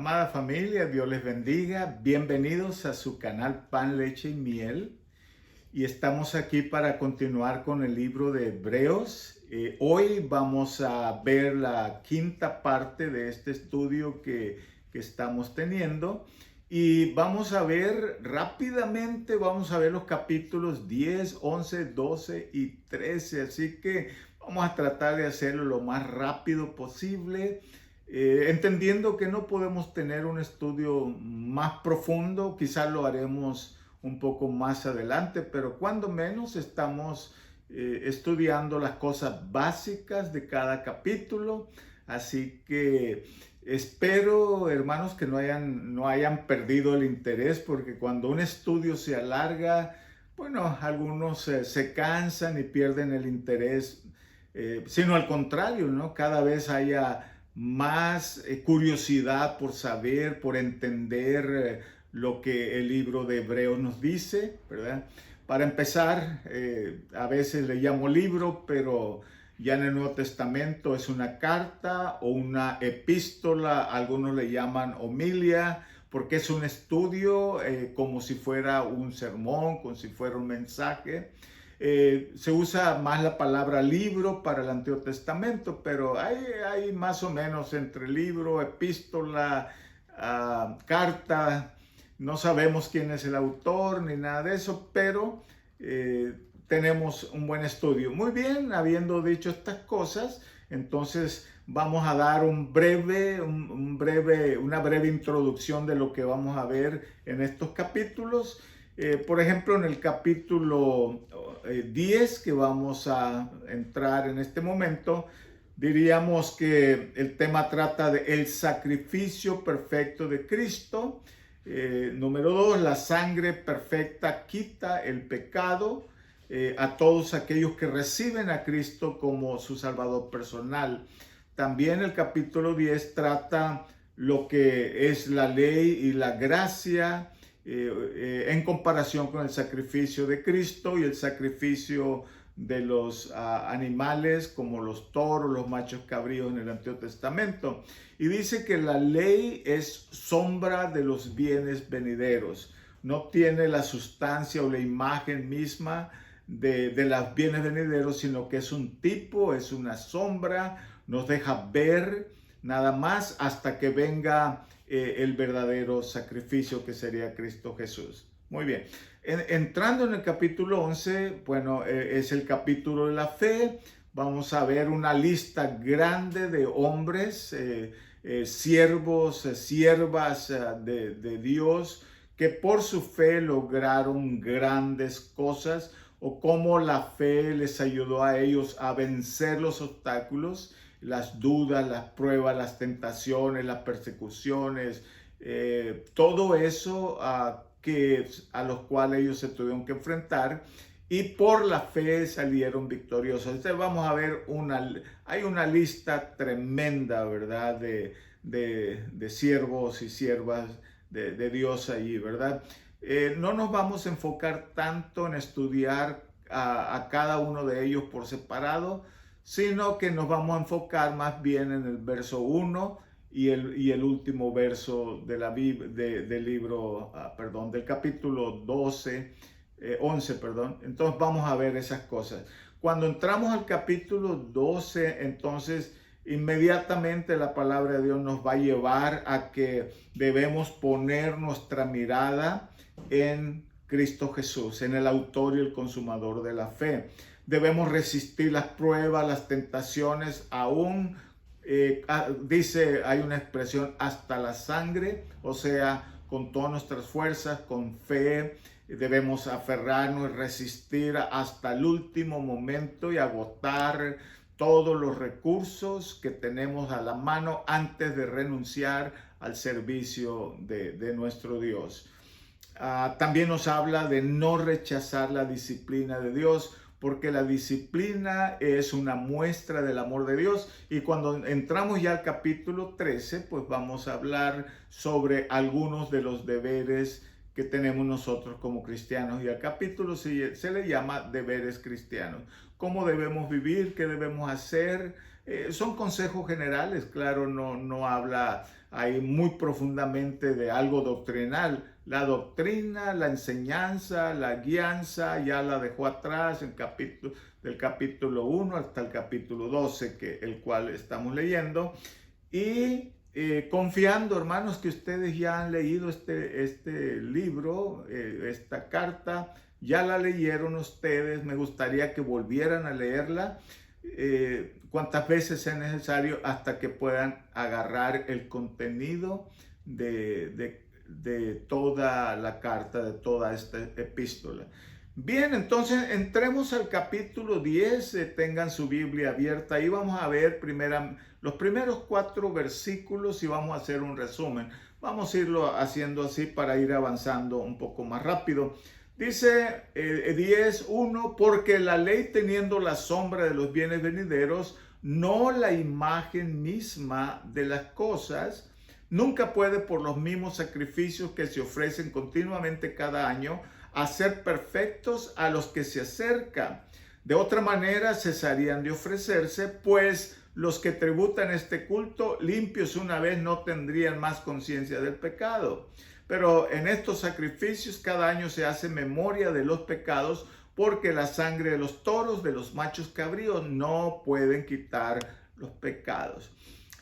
Amada familia, Dios les bendiga. Bienvenidos a su canal Pan, Leche y Miel. Y estamos aquí para continuar con el libro de Hebreos. Hoy vamos a ver la quinta parte de este estudio que estamos teniendo. Y vamos a ver rápidamente, vamos a ver los capítulos 10, 11, 12 y 13. Así que vamos a tratar de hacerlo lo más rápido posible. Entendiendo que no podemos tener un estudio más profundo, quizás lo haremos un poco más adelante, pero cuando menos estamos estudiando las cosas básicas de cada capítulo. Así que espero, hermanos, que no hayan perdido el interés, porque cuando un estudio se alarga, bueno, algunos se cansan y pierden el interés, sino al contrario, ¿no? Cada vez haya más curiosidad por saber, por entender lo que el libro de Hebreos nos dice, ¿verdad? Para empezar, a veces le llamo libro, pero ya en el Nuevo Testamento es una carta o una epístola, algunos le llaman homilia, porque es un estudio como si fuera un sermón, como si fuera un mensaje. Se usa más la palabra libro para el Antiguo Testamento, pero hay más o menos entre libro, epístola, carta. No sabemos quién es el autor ni nada de eso, pero tenemos un buen estudio. Muy bien, habiendo dicho estas cosas, entonces vamos a dar una breve introducción de lo que vamos a ver en estos capítulos. Por ejemplo, en el capítulo 10 que vamos a entrar en este momento, diríamos que el tema trata de el sacrificio perfecto de Cristo. Número 2, la sangre perfecta quita el pecado a todos aquellos que reciben a Cristo como su Salvador personal. También el capítulo 10 trata lo que es la ley y la gracia en comparación con el sacrificio de Cristo y el sacrificio de los animales como los toros, los machos cabríos en el Antiguo Testamento. Y dice que la ley es sombra de los bienes venideros. No tiene la sustancia o la imagen misma de los bienes venideros, sino que es un tipo, es una sombra, nos deja ver nada más hasta que venga el verdadero sacrificio, que sería Cristo Jesús. Muy bien. Entrando en el capítulo 11, bueno, es el capítulo de la fe. Vamos a ver una lista grande de hombres, siervos, siervas de Dios, que por su fe lograron grandes cosas, o cómo la fe les ayudó a ellos a vencer los obstáculos, las dudas, las pruebas, las tentaciones, las persecuciones, todo eso a los cuales ellos se tuvieron que enfrentar, y por la fe salieron victoriosos. Entonces vamos a ver hay una lista tremenda, ¿verdad? De siervos y siervas de Dios allí, ¿verdad? No nos vamos a enfocar tanto en estudiar a cada uno de ellos por separado, sino que nos vamos a enfocar más bien en el verso 1 y el último verso de del libro, del capítulo 11, perdón. Entonces vamos a ver esas cosas. Cuando entramos al capítulo 12, entonces inmediatamente la palabra de Dios nos va a llevar a que debemos poner nuestra mirada en Cristo Jesús, en el autor y el consumador de la fe. Debemos resistir las pruebas, las tentaciones, aún dice, hay una expresión, hasta la sangre, o sea, con todas nuestras fuerzas, con fe. Debemos aferrarnos y resistir hasta el último momento y agotar todos los recursos que tenemos a la mano antes de renunciar al servicio de nuestro Dios. También nos habla de no rechazar la disciplina de Dios, porque la disciplina es una muestra del amor de Dios. Y cuando entramos ya al capítulo 13, pues vamos a hablar sobre algunos de los deberes que tenemos nosotros como cristianos. Y al capítulo se le llama deberes cristianos. ¿Cómo debemos vivir? ¿Qué debemos hacer? Son consejos generales, claro, no habla ahí muy profundamente de algo doctrinal. La doctrina, la enseñanza, la guianza, ya la dejó atrás del capítulo 1 hasta el capítulo 12, el cual estamos leyendo. Y confiando, hermanos, que ustedes ya han leído este libro, esta carta, ya la leyeron ustedes, me gustaría que volvieran a leerla cuantas veces sea necesario hasta que puedan agarrar el contenido de toda la carta, de toda esta epístola. Bien, entonces entremos al capítulo 10, tengan su Biblia abierta, ahí vamos a ver los primeros 4 versículos y vamos a hacer un resumen. Vamos a irlo haciendo así para ir avanzando un poco más rápido. Dice 10:1, porque la ley teniendo la sombra de los bienes venideros, no la imagen misma de las cosas, nunca puede por los mismos sacrificios que se ofrecen continuamente cada año, hacer perfectos a los que se acercan. De otra manera cesarían de ofrecerse, pues los que tributan este culto, limpios una vez, no tendrían más conciencia del pecado. Pero en estos sacrificios cada año se hace memoria de los pecados, porque la sangre de los toros, de los machos cabríos, no pueden quitar los pecados.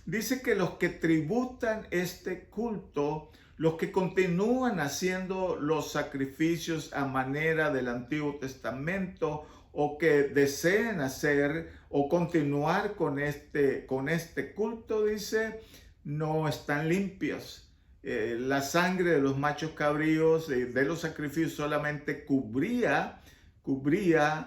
Dice que los que tributan este culto, los que continúan haciendo los sacrificios a manera del Antiguo Testamento, o que deseen hacer o continuar con este culto, dice, no están limpios. La sangre de los machos cabríos, de los sacrificios, solamente cubría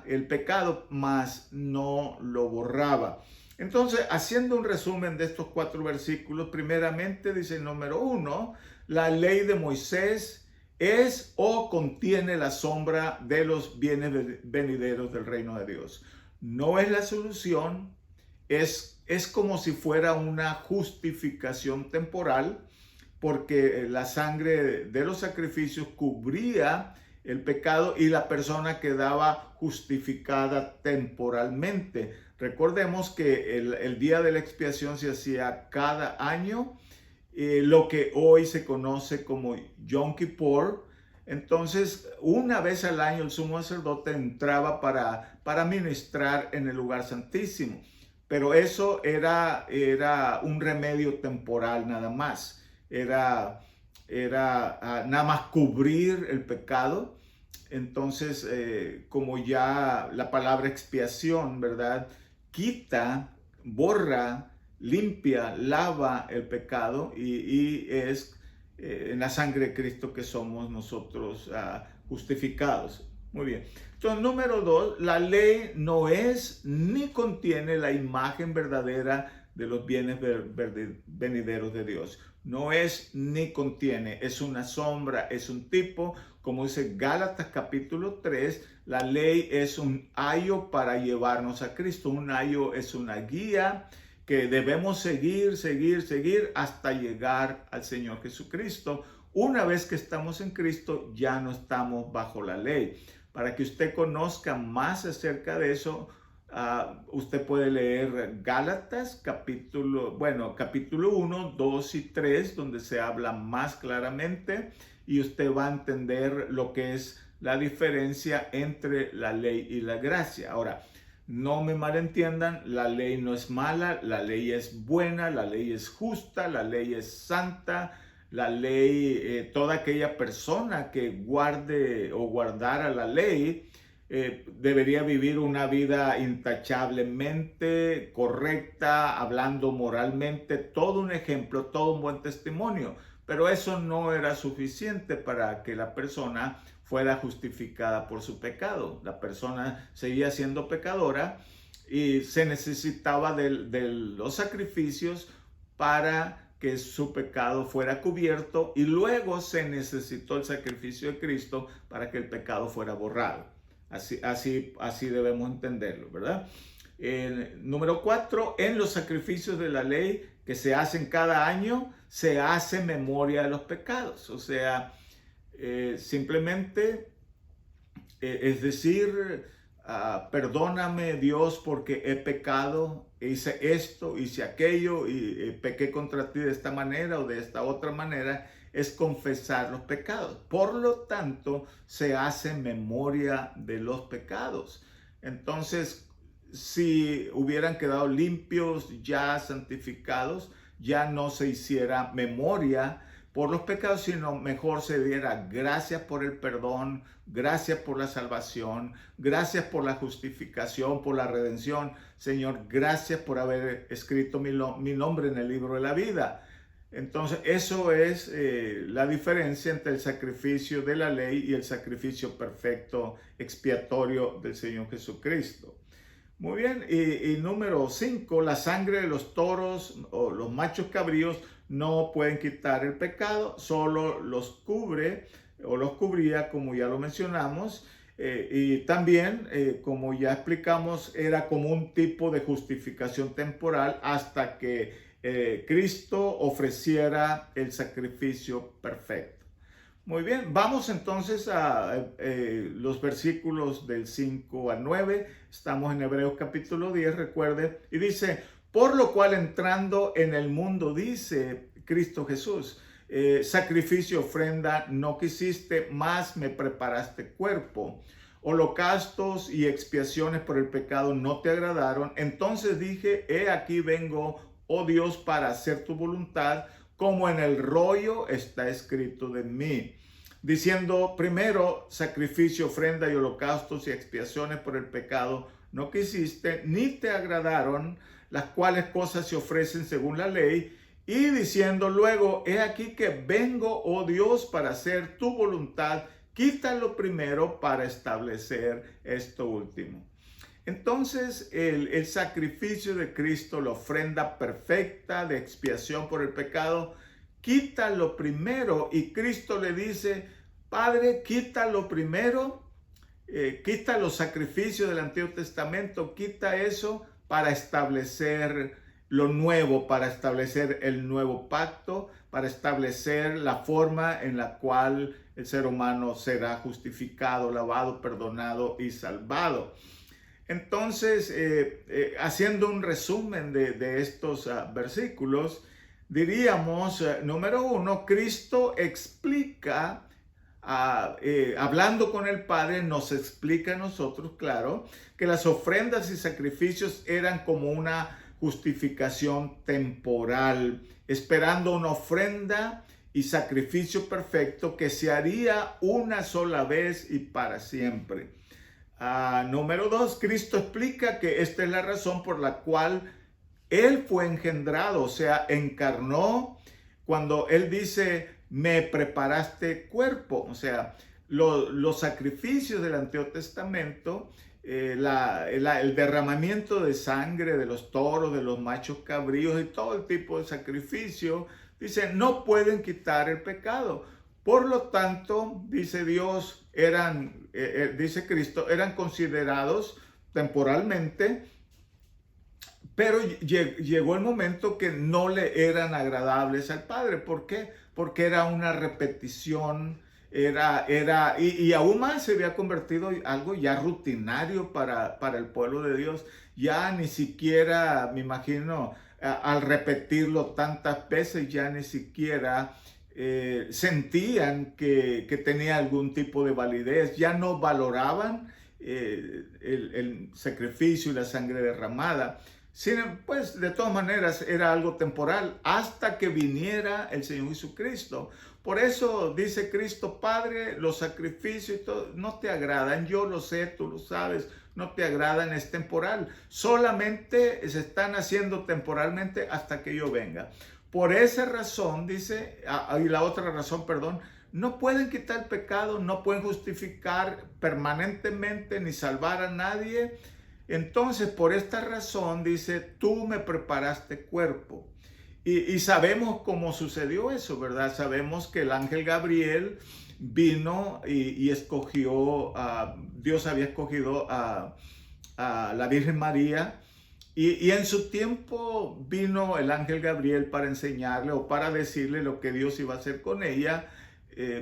el pecado, mas no lo borraba. Entonces, haciendo un resumen de estos 4 versículos, primeramente dice número 1, la ley de Moisés es o contiene la sombra de los bienes venideros del reino de Dios. No es la solución, es como si fuera una justificación temporal, porque la sangre de los sacrificios cubría el pecado y la persona quedaba justificada temporalmente. Recordemos que el día de la expiación se hacía cada año, lo que hoy se conoce como Yom Kippur. Entonces, una vez al año el sumo sacerdote entraba para ministrar en el lugar santísimo. Pero eso era un remedio temporal nada más. Era nada más cubrir el pecado. Entonces, como ya la palabra expiación, ¿verdad? Quita, borra, limpia, lava el pecado y es en la sangre de Cristo que somos nosotros justificados. Muy bien. Entonces, número 2, la ley no es ni contiene la imagen verdadera de los bienes venideros de Dios. No es ni contiene, es una sombra, es un tipo, como dice Gálatas capítulo 3, la ley es un ayo para llevarnos a Cristo. Un ayo es una guía que debemos seguir hasta llegar al Señor Jesucristo. Una vez que estamos en Cristo, ya no estamos bajo la ley. Para que usted conozca más acerca de eso, usted puede leer Gálatas capítulo 1, 2 y 3, donde se habla más claramente y usted va a entender lo que es la diferencia entre la ley y la gracia. Ahora, no me malentiendan, la ley no es mala, la ley es buena, la ley es justa, la ley es santa. La ley, toda aquella persona que guarde o guardara la ley, debería vivir una vida intachablemente correcta, hablando moralmente, todo un ejemplo, todo un buen testimonio. Pero eso no era suficiente para que la persona fuera justificada por su pecado. La persona seguía siendo pecadora y se necesitaba de los sacrificios para que su pecado fuera cubierto, y luego se necesitó el sacrificio de Cristo para que el pecado fuera borrado. Así debemos entenderlo, ¿verdad? Número 4, en los sacrificios de la ley que se hacen cada año, se hace memoria de los pecados. O sea, simplemente, es decir, perdóname Dios porque he pecado hice esto, hice aquello, y pequé contra ti de esta manera o de esta otra manera, es confesar los pecados. Por lo tanto, se hace memoria de los pecados. Entonces, si hubieran quedado limpios, ya santificados, ya no se hiciera memoria por los pecados, sino mejor se diera gracias por el perdón, gracias por la salvación, gracias por la justificación, por la redención. Señor, gracias por haber escrito mi nombre en el libro de la vida. Entonces, eso es la diferencia entre el sacrificio de la ley y el sacrificio perfecto expiatorio del Señor Jesucristo. Muy bien, y número 5, la sangre de los toros o los machos cabríos no pueden quitar el pecado, solo los cubre o los cubría, como ya lo mencionamos, y también, como ya explicamos, era como un tipo de justificación temporal hasta que Cristo ofreciera el sacrificio perfecto. Muy bien, vamos entonces a los versículos del 5 al 9. Estamos en Hebreos capítulo 10, recuerde, y dice: por lo cual entrando en el mundo, dice Cristo Jesús, sacrificio, ofrenda no quisiste, mas me preparaste cuerpo. Holocaustos y expiaciones por el pecado no te agradaron. Entonces dije: he aquí vengo, oh Dios, para hacer tu voluntad, como en el rollo está escrito de mí. Diciendo: primero, sacrificio, ofrenda y holocaustos y expiaciones por el pecado no quisiste, ni te agradaron, las cuales cosas se ofrecen según la ley. Y diciendo luego: he aquí que vengo, oh Dios, para hacer tu voluntad, quítalo primero para establecer esto último. Entonces, el sacrificio de Cristo, la ofrenda perfecta de expiación por el pecado, quita lo primero, y Cristo le dice: Padre, quita lo primero, quita los sacrificios del Antiguo Testamento, quita eso para establecer lo nuevo, para establecer el nuevo pacto, para establecer la forma en la cual el ser humano será justificado, lavado, perdonado y salvado. Entonces, haciendo un resumen de estos versículos, diríamos, número 1, Cristo explica, hablando con el Padre, nos explica a nosotros, claro, que las ofrendas y sacrificios eran como una justificación temporal, esperando una ofrenda y sacrificio perfecto que se haría una sola vez y para siempre. Número 2, Cristo explica que esta es la razón por la cual Él fue engendrado, o sea, encarnó, cuando Él dice: me preparaste cuerpo. O sea, los sacrificios del Antiguo Testamento, el derramamiento de sangre de los toros, de los machos cabríos y todo el tipo de sacrificio, dice, no pueden quitar el pecado. Por lo tanto, dice Dios, dice Cristo, eran considerados temporalmente, pero llegó el momento que no le eran agradables al Padre. ¿Por qué? Porque era una repetición, y aún más se había convertido en algo ya rutinario para el pueblo de Dios. Ya ni siquiera, me imagino, al repetirlo tantas veces, ya ni siquiera sentían que tenía algún tipo de validez, ya no valoraban el sacrificio y la sangre derramada. Pues de todas maneras era algo temporal hasta que viniera el Señor Jesucristo. Por eso dice Cristo: Padre, los sacrificios y todo no te agradan, yo lo sé, tú lo sabes, no te agradan, es temporal. Solamente se están haciendo temporalmente hasta que yo venga. Por esa razón, dice, y la otra razón, perdón, no pueden quitar el pecado, no pueden justificar permanentemente ni salvar a nadie. Entonces, por esta razón, dice, tú me preparaste cuerpo. Y sabemos cómo sucedió eso, ¿verdad? Sabemos que el ángel Gabriel vino y escogió, Dios había escogido a la Virgen María. Y en su tiempo vino el ángel Gabriel para enseñarle o para decirle lo que Dios iba a hacer con ella.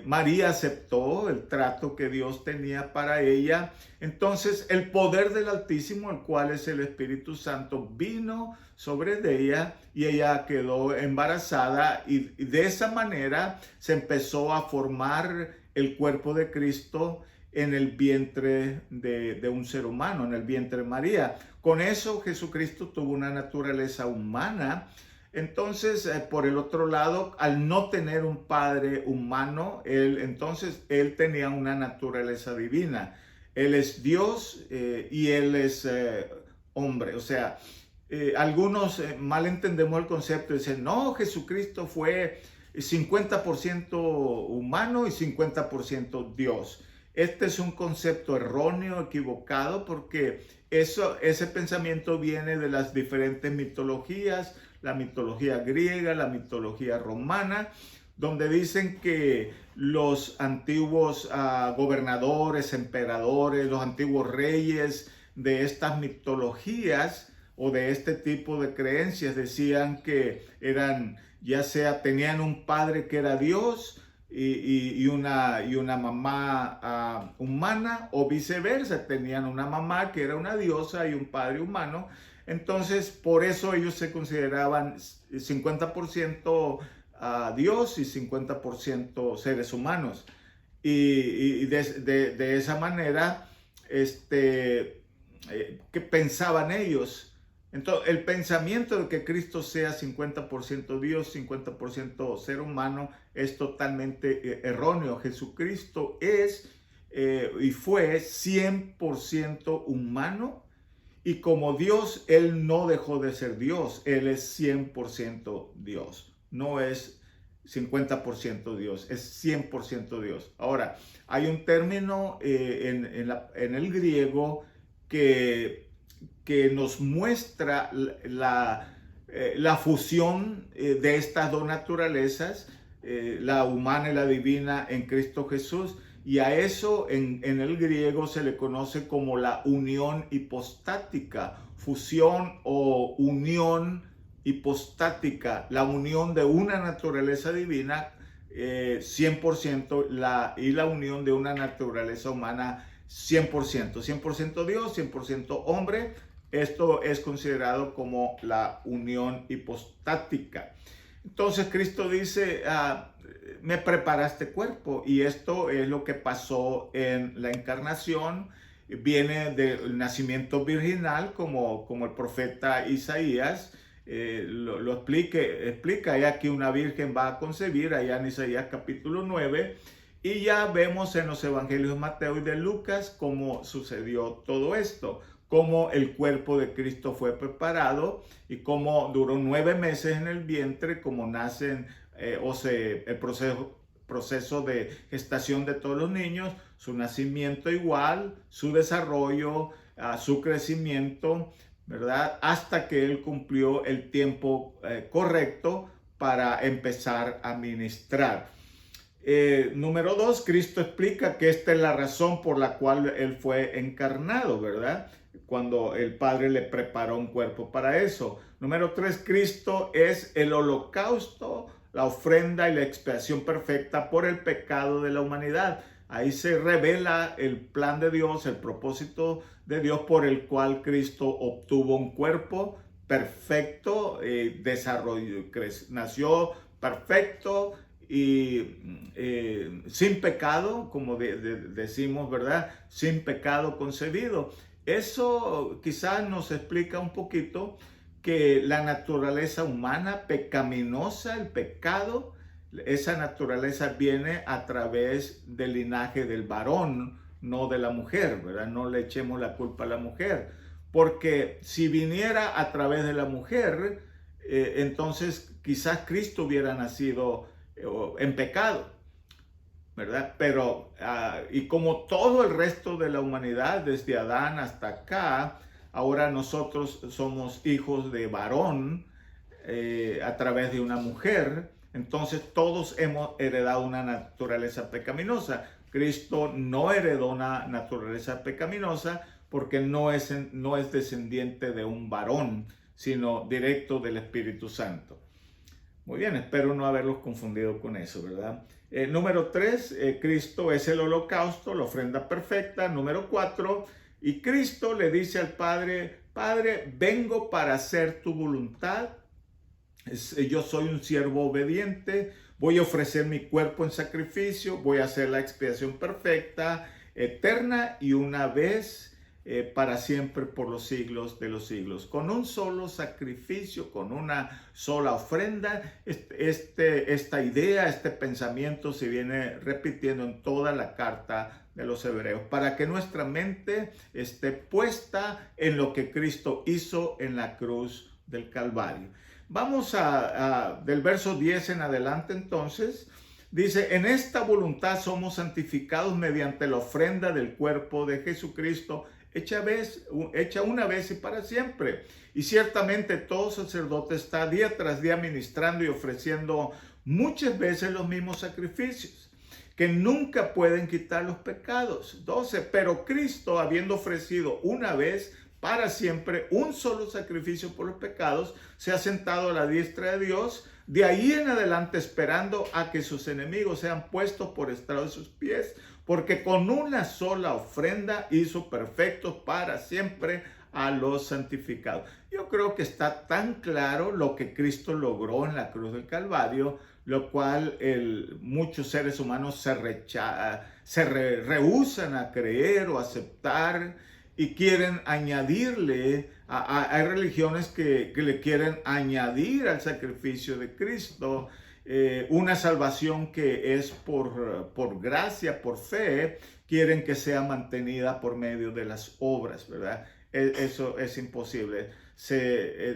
María aceptó el trato que Dios tenía para ella. Entonces el poder del Altísimo, el cual es el Espíritu Santo, vino sobre ella y ella quedó embarazada y de esa manera se empezó a formar el cuerpo de Cristo en el vientre de un ser humano, en el vientre de María. Con eso Jesucristo tuvo una naturaleza humana. Entonces, por el otro lado, al no tener un padre humano, él tenía una naturaleza divina. Él es Dios y él es hombre. O sea, algunos mal entendemos el concepto y dicen, no, Jesucristo fue 50% humano y 50% Dios. Este es un concepto erróneo, equivocado, porque ese pensamiento viene de las diferentes mitologías, la mitología griega, la mitología romana, donde dicen que los antiguos gobernadores, emperadores, los antiguos reyes de estas mitologías o de este tipo de creencias decían que eran, ya sea tenían un padre que era Dios y una mamá humana, o viceversa, tenían una mamá que era una diosa y un padre humano. Entonces, por eso ellos se consideraban 50% Dios y 50% seres humanos. Y de esa manera, ¿qué pensaban ellos? Entonces, el pensamiento de que Cristo sea 50% Dios, 50% ser humano, es totalmente erróneo. Jesucristo es y fue 100% humano. Y como Dios, Él no dejó de ser Dios. Él es 100% Dios. No es 50% Dios, es 100% Dios. Ahora, hay un término en el griego que nos muestra la fusión de estas dos naturalezas, la humana y la divina en Cristo Jesús. Y a eso en el griego se le conoce como la unión hipostática, fusión o unión hipostática, la unión de una naturaleza divina 100% y la unión de una naturaleza humana 100%, 100% Dios, 100% hombre. Esto es considerado como la unión hipostática. Entonces Cristo dice, me preparaste cuerpo, y esto es lo que pasó en la encarnación. Viene del nacimiento virginal, como el profeta Isaías lo explica ya que una virgen va a concebir allá en Isaías capítulo 9, y ya vemos en los evangelios de Mateo y de Lucas cómo sucedió todo esto, cómo el cuerpo de Cristo fue preparado y cómo duró 9 meses en el vientre, cómo nacen el proceso de gestación de todos los niños, su nacimiento igual, su desarrollo, su crecimiento, ¿verdad? Hasta que él cumplió el tiempo correcto para empezar a ministrar. Número 2, Cristo explica que esta es la razón por la cual él fue encarnado, ¿verdad? Cuando el Padre le preparó un cuerpo para eso. Número 3, Cristo es el holocausto, la ofrenda y la expiación perfecta por el pecado de la humanidad. Ahí se revela el plan de Dios, el propósito de Dios por el cual Cristo obtuvo un cuerpo perfecto, nació perfecto y sin pecado, como decimos, ¿verdad? Sin pecado concebido. Eso quizás nos explica un poquito que la naturaleza humana pecaminosa, el pecado, esa naturaleza viene a través del linaje del varón, no de la mujer, ¿verdad? No le echemos la culpa a la mujer, porque si viniera a través de la mujer, entonces quizás Cristo hubiera nacido en pecado, ¿verdad? Pero, y como todo el resto de la humanidad, desde Adán hasta acá, ahora nosotros somos hijos de varón a través de una mujer. Entonces todos hemos heredado una naturaleza pecaminosa. Cristo no heredó una naturaleza pecaminosa porque no es descendiente de un varón, sino directo del Espíritu Santo. Muy bien, espero no haberlos confundido con eso, ¿verdad? Número 3, Cristo es el holocausto, la ofrenda perfecta. Número 4, y Cristo le dice al Padre, Padre, vengo para hacer tu voluntad. Yo soy un siervo obediente, voy a ofrecer mi cuerpo en sacrificio, voy a hacer la expiación perfecta, eterna y una vez para siempre por los siglos de los siglos. Con un solo sacrificio, con una sola ofrenda, esta idea, este pensamiento se viene repitiendo en toda la carta de los hebreos, para que nuestra mente esté puesta en lo que Cristo hizo en la cruz del Calvario. Vamos del verso 10 en adelante entonces. Dice, en esta voluntad somos santificados mediante la ofrenda del cuerpo de Jesucristo, hecha una vez y para siempre. Y ciertamente todo sacerdote está día tras día ministrando y ofreciendo muchas veces los mismos sacrificios, que nunca pueden quitar los pecados. 12, pero Cristo, habiendo ofrecido una vez para siempre un solo sacrificio por los pecados, se ha sentado a la diestra de Dios, de ahí en adelante esperando a que sus enemigos sean puestos por estrado de sus pies, porque con una sola ofrenda hizo perfectos para siempre a los santificados. Yo creo que está tan claro lo que Cristo logró en la cruz del Calvario, lo cual muchos seres humanos se rehúsan a creer o aceptar, y quieren añadirle, hay religiones que le quieren añadir al sacrificio de Cristo una salvación que es por gracia, por fe, quieren que sea mantenida por medio de las obras, ¿verdad? Eso es imposible.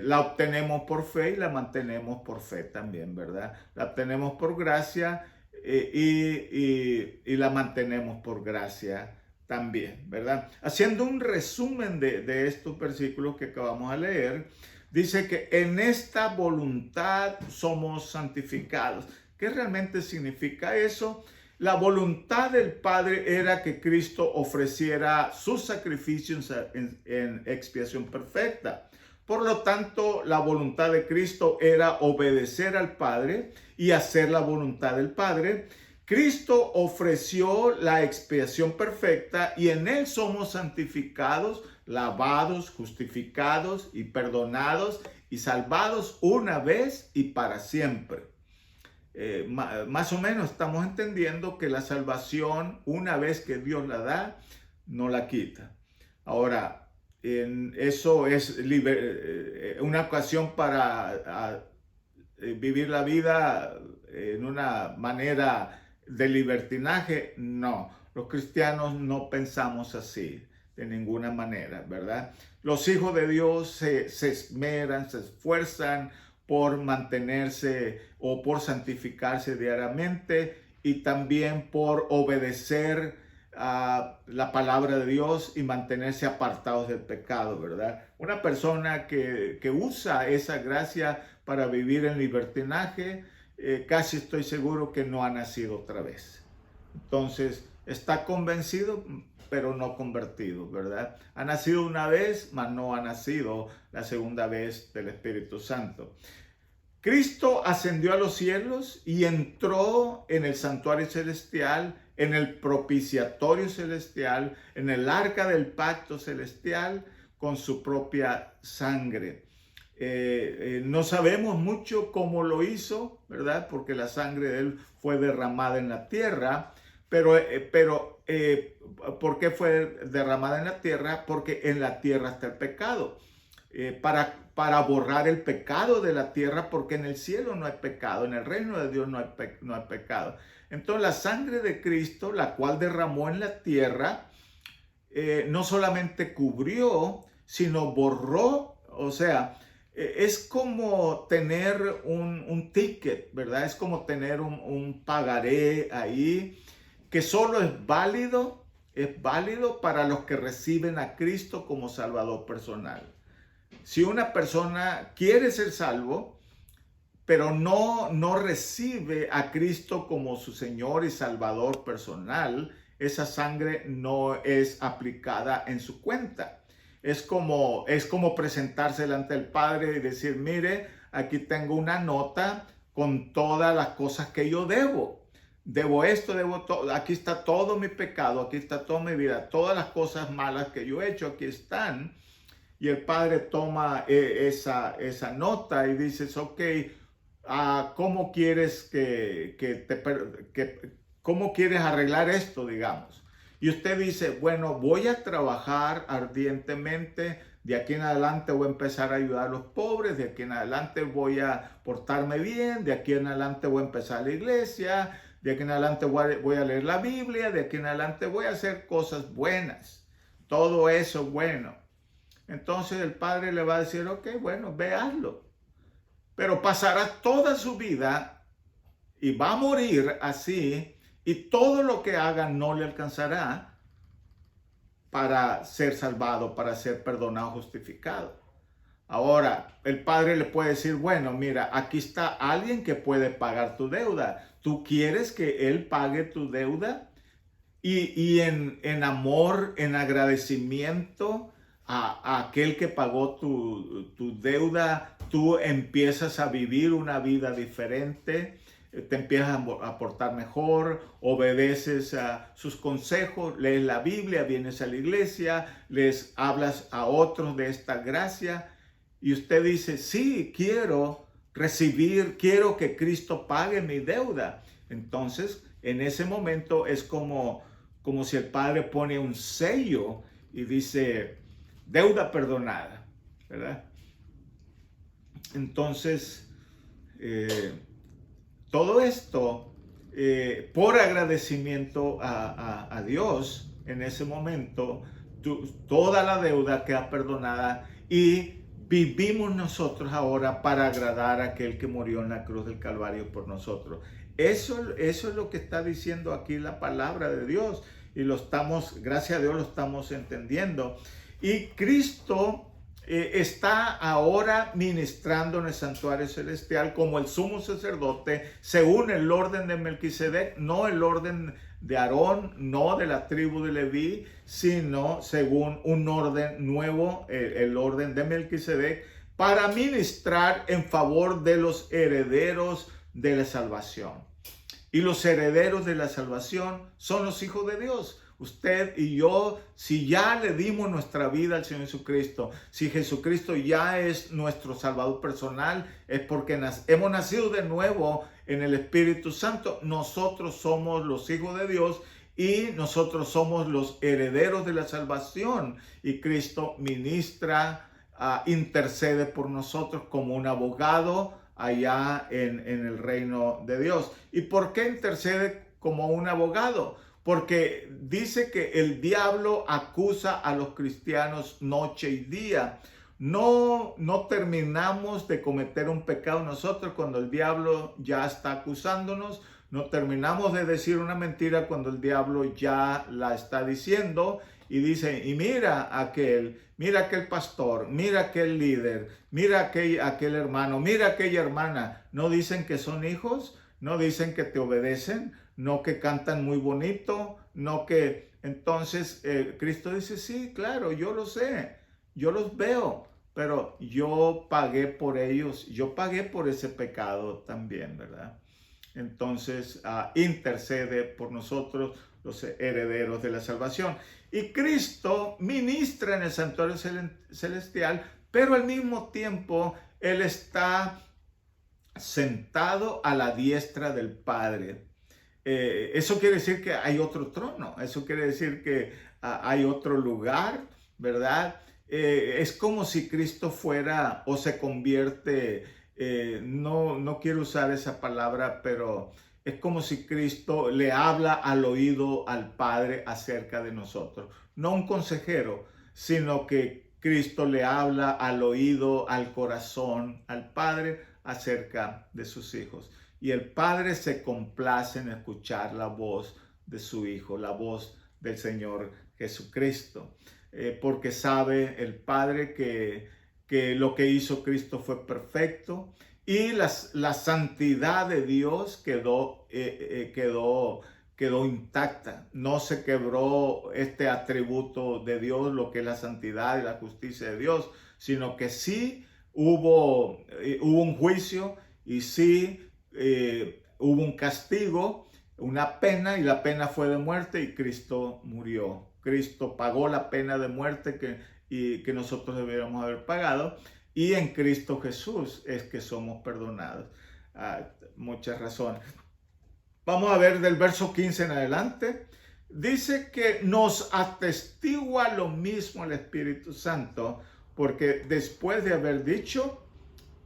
La obtenemos por fe y la mantenemos por fe también, ¿verdad? La obtenemos por gracia y la mantenemos por gracia también, ¿verdad? Haciendo un resumen de estos versículos que acabamos de leer, dice que en esta voluntad somos santificados. ¿Qué realmente significa eso? La voluntad del Padre era que Cristo ofreciera su sacrificio en expiación perfecta. Por lo tanto, la voluntad de Cristo era obedecer al Padre y hacer la voluntad del Padre. Cristo ofreció la expiación perfecta y en Él somos santificados, lavados, justificados y perdonados y salvados una vez y para siempre. Más o menos estamos entendiendo que la salvación, una vez que Dios la da, no la quita. Ahora, eso es una ocasión para vivir la vida en una manera de libertinaje. No, los cristianos no pensamos así de ninguna manera, ¿verdad? Los hijos de Dios se esmeran, se esfuerzan por mantenerse o por santificarse diariamente y también por obedecer a la palabra de Dios y mantenerse apartados del pecado, ¿verdad? Una persona que usa esa gracia para vivir en libertinaje, casi estoy seguro que no ha nacido otra vez. Entonces, está convencido, pero no convertido, ¿verdad? Ha nacido una vez, mas no ha nacido la segunda vez del Espíritu Santo. Cristo ascendió a los cielos y entró en el santuario celestial, en el propiciatorio celestial, en el arca del pacto celestial, con su propia sangre. No sabemos mucho cómo lo hizo, ¿verdad? Porque la sangre de él fue derramada en la tierra, pero ¿por qué fue derramada en la tierra? Porque en la tierra está el pecado. Para borrar el pecado de la tierra, porque en el cielo no hay pecado, en el reino de Dios no hay pecado. Entonces la sangre de Cristo, la cual derramó en la tierra, no solamente cubrió, sino borró. O sea, es como tener un ticket, ¿verdad? Es como tener un pagaré ahí que solo es válido para los que reciben a Cristo como Salvador personal. Si una persona quiere ser salvo, pero no recibe a Cristo como su Señor y Salvador personal, esa sangre no es aplicada en su cuenta. Es como presentarse delante del Padre y decir, mire, aquí tengo una nota con todas las cosas que yo debo. Debo esto, debo todo. Aquí está todo mi pecado, aquí está toda mi vida, todas las cosas malas que yo he hecho, aquí están. Y el padre toma esa nota y dices, ok, ¿cómo quieres cómo quieres arreglar esto, digamos? Y usted dice, bueno, voy a trabajar ardientemente, de aquí en adelante voy a empezar a ayudar a los pobres, de aquí en adelante voy a portarme bien, de aquí en adelante voy a empezar la iglesia, de aquí en adelante voy a leer la Biblia, de aquí en adelante voy a hacer cosas buenas, todo eso bueno. Entonces el padre le va a decir, ok, bueno, ve, hazlo. Pero pasará toda su vida y va a morir así, y todo lo que haga no le alcanzará para ser salvado, para ser perdonado, justificado. Ahora, el padre le puede decir, bueno, mira, aquí está alguien que puede pagar tu deuda. ¿Tú quieres que él pague tu deuda? Y en amor, en agradecimiento a aquel que pagó tu deuda, tú empiezas a vivir una vida diferente, te empiezas a portar mejor, obedeces a sus consejos, lees la Biblia, vienes a la iglesia, les hablas a otros de esta gracia y usted dice, sí, quiero recibir, quiero que Cristo pague mi deuda. Entonces, en ese momento es como si el padre pone un sello y dice, deuda perdonada, ¿verdad? Entonces, todo esto, por agradecimiento a Dios, en ese momento, toda la deuda queda perdonada y vivimos nosotros ahora para agradar a aquel que murió en la cruz del Calvario por nosotros. Eso es lo que está diciendo aquí la palabra de Dios y gracias a Dios lo estamos entendiendo. Y Cristo está ahora ministrando en el santuario celestial como el sumo sacerdote según el orden de Melquisedec, no el orden de Aarón, no de la tribu de Leví, sino según un orden nuevo, el orden de Melquisedec, para ministrar en favor de los herederos de la salvación. Y los herederos de la salvación son los hijos de Dios. Usted y yo, si ya le dimos nuestra vida al Señor Jesucristo, si Jesucristo ya es nuestro Salvador personal, es porque hemos nacido de nuevo en el Espíritu Santo. Nosotros somos los hijos de Dios y nosotros somos los herederos de la salvación. Y Cristo ministra, intercede por nosotros como un abogado allá en el reino de Dios. ¿Y por qué intercede como un abogado? Porque dice que el diablo acusa a los cristianos noche y día. No terminamos de cometer un pecado nosotros cuando el diablo ya está acusándonos. No terminamos de decir una mentira cuando el diablo ya la está diciendo. Y dice, y mira aquel pastor, mira aquel líder, mira aquel hermano, mira aquella hermana. ¿No dicen que son hijos? ¿No dicen que te obedecen? ¿No que cantan muy bonito? ¿No que...? Entonces Cristo dice, sí, claro, yo lo sé, yo los veo, pero yo pagué por ellos, yo pagué por ese pecado también, ¿verdad? Entonces intercede por nosotros, los herederos de la salvación. Y Cristo ministra en el santuario celestial, pero al mismo tiempo Él está sentado a la diestra del Padre. Eso quiere decir que hay otro trono, eso quiere decir que hay otro lugar, ¿verdad? Es como si Cristo fuera o se convierte, no quiero usar esa palabra, pero es como si Cristo le habla al oído al Padre acerca de nosotros. No un consejero, sino que Cristo le habla al oído, al corazón, al Padre acerca de sus hijos. Y el Padre se complace en escuchar la voz de su Hijo, la voz del Señor Jesucristo. Porque sabe el Padre que lo que hizo Cristo fue perfecto y la santidad de Dios quedó intacta. No se quebró este atributo de Dios, lo que es la santidad y la justicia de Dios, sino que sí hubo un juicio y sí hubo un castigo, una pena, y la pena fue de muerte, y Cristo murió. Cristo pagó la pena de muerte que nosotros deberíamos haber pagado, y en Cristo Jesús es que somos perdonados. Muchas razones. Vamos a ver del verso 15 en adelante. Dice que nos atestigua lo mismo el Espíritu Santo, porque después de haber dicho,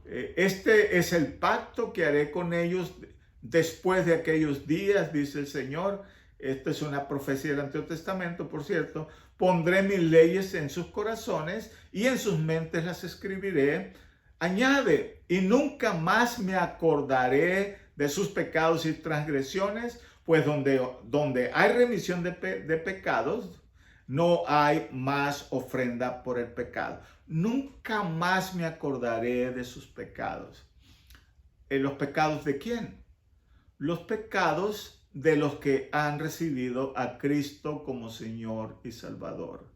este es el pacto que haré con ellos después de aquellos días, dice el Señor. Esta es una profecía del Antiguo Testamento, por cierto. Pondré mis leyes en sus corazones y en sus mentes las escribiré. Añade, y nunca más me acordaré de sus pecados y transgresiones, pues donde hay remisión de pecados, no hay más ofrenda por el pecado. Nunca más me acordaré de sus pecados. ¿Los pecados de quién? Los pecados de los que han recibido a Cristo como Señor y Salvador.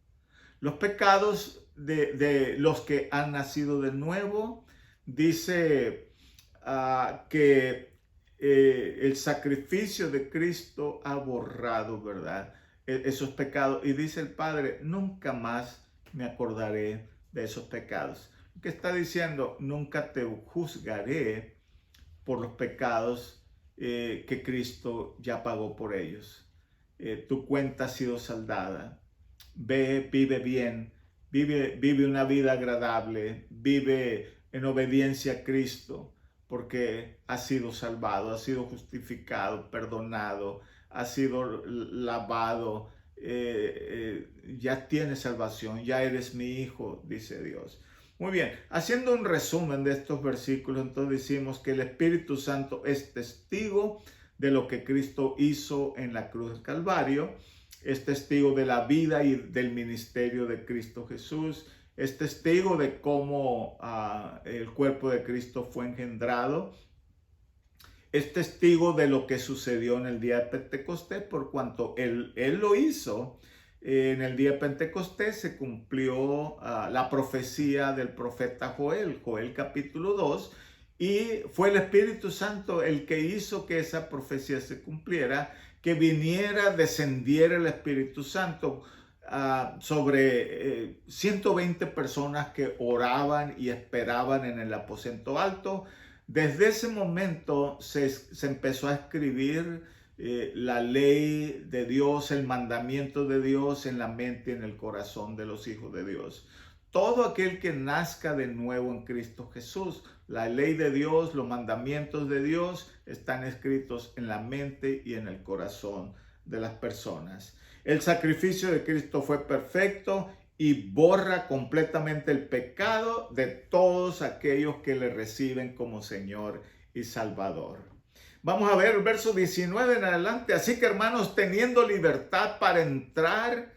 Los pecados de los que han nacido de nuevo. Dice que el sacrificio de Cristo ha borrado, ¿verdad?, esos pecados. Y dice el Padre, nunca más me acordaré de esos pecados. ¿Qué está diciendo? Nunca te juzgaré por los pecados que Cristo ya pagó por ellos. Tu cuenta ha sido saldada. Ve, vive bien, vive una vida agradable, vive en obediencia a Cristo, porque ha sido salvado, ha sido justificado, perdonado, ha sido lavado, ya tienes salvación, ya eres mi hijo, dice Dios. Muy bien, haciendo un resumen de estos versículos, entonces decimos que el Espíritu Santo es testigo de lo que Cristo hizo en la cruz del Calvario, es testigo de la vida y del ministerio de Cristo Jesús, es testigo de cómo el cuerpo de Cristo fue engendrado, es testigo de lo que sucedió en el día de Pentecostés, por cuanto él lo hizo. En el día de Pentecostés se cumplió la profecía del profeta Joel, Joel capítulo 2, y fue el Espíritu Santo el que hizo que esa profecía se cumpliera, que descendiera el Espíritu Santo sobre 120 personas que oraban y esperaban en el aposento alto. Desde ese momento se empezó a escribir la ley de Dios, el mandamiento de Dios en la mente y en el corazón de los hijos de Dios. Todo aquel que nazca de nuevo en Cristo Jesús, la ley de Dios, los mandamientos de Dios están escritos en la mente y en el corazón de las personas. El sacrificio de Cristo fue perfecto y borra completamente el pecado de todos aquellos que le reciben como Señor y Salvador. Vamos a ver el verso 19 en adelante. Así que, hermanos, teniendo libertad para entrar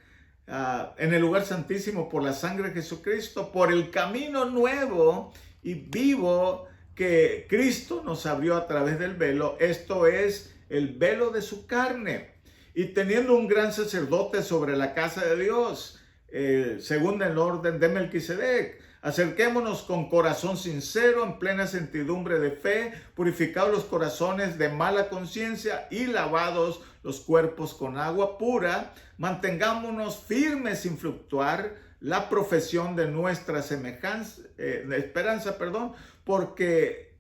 en el lugar santísimo por la sangre de Jesucristo, por el camino nuevo y vivo que Cristo nos abrió a través del velo, esto es el velo de su carne, y teniendo un gran sacerdote sobre la casa de Dios, según el orden de Melquisedec, acerquémonos con corazón sincero, en plena certidumbre de fe, purificados los corazones de mala conciencia y lavados los cuerpos con agua pura. Mantengámonos firmes sin fluctuar la profesión de nuestra esperanza, porque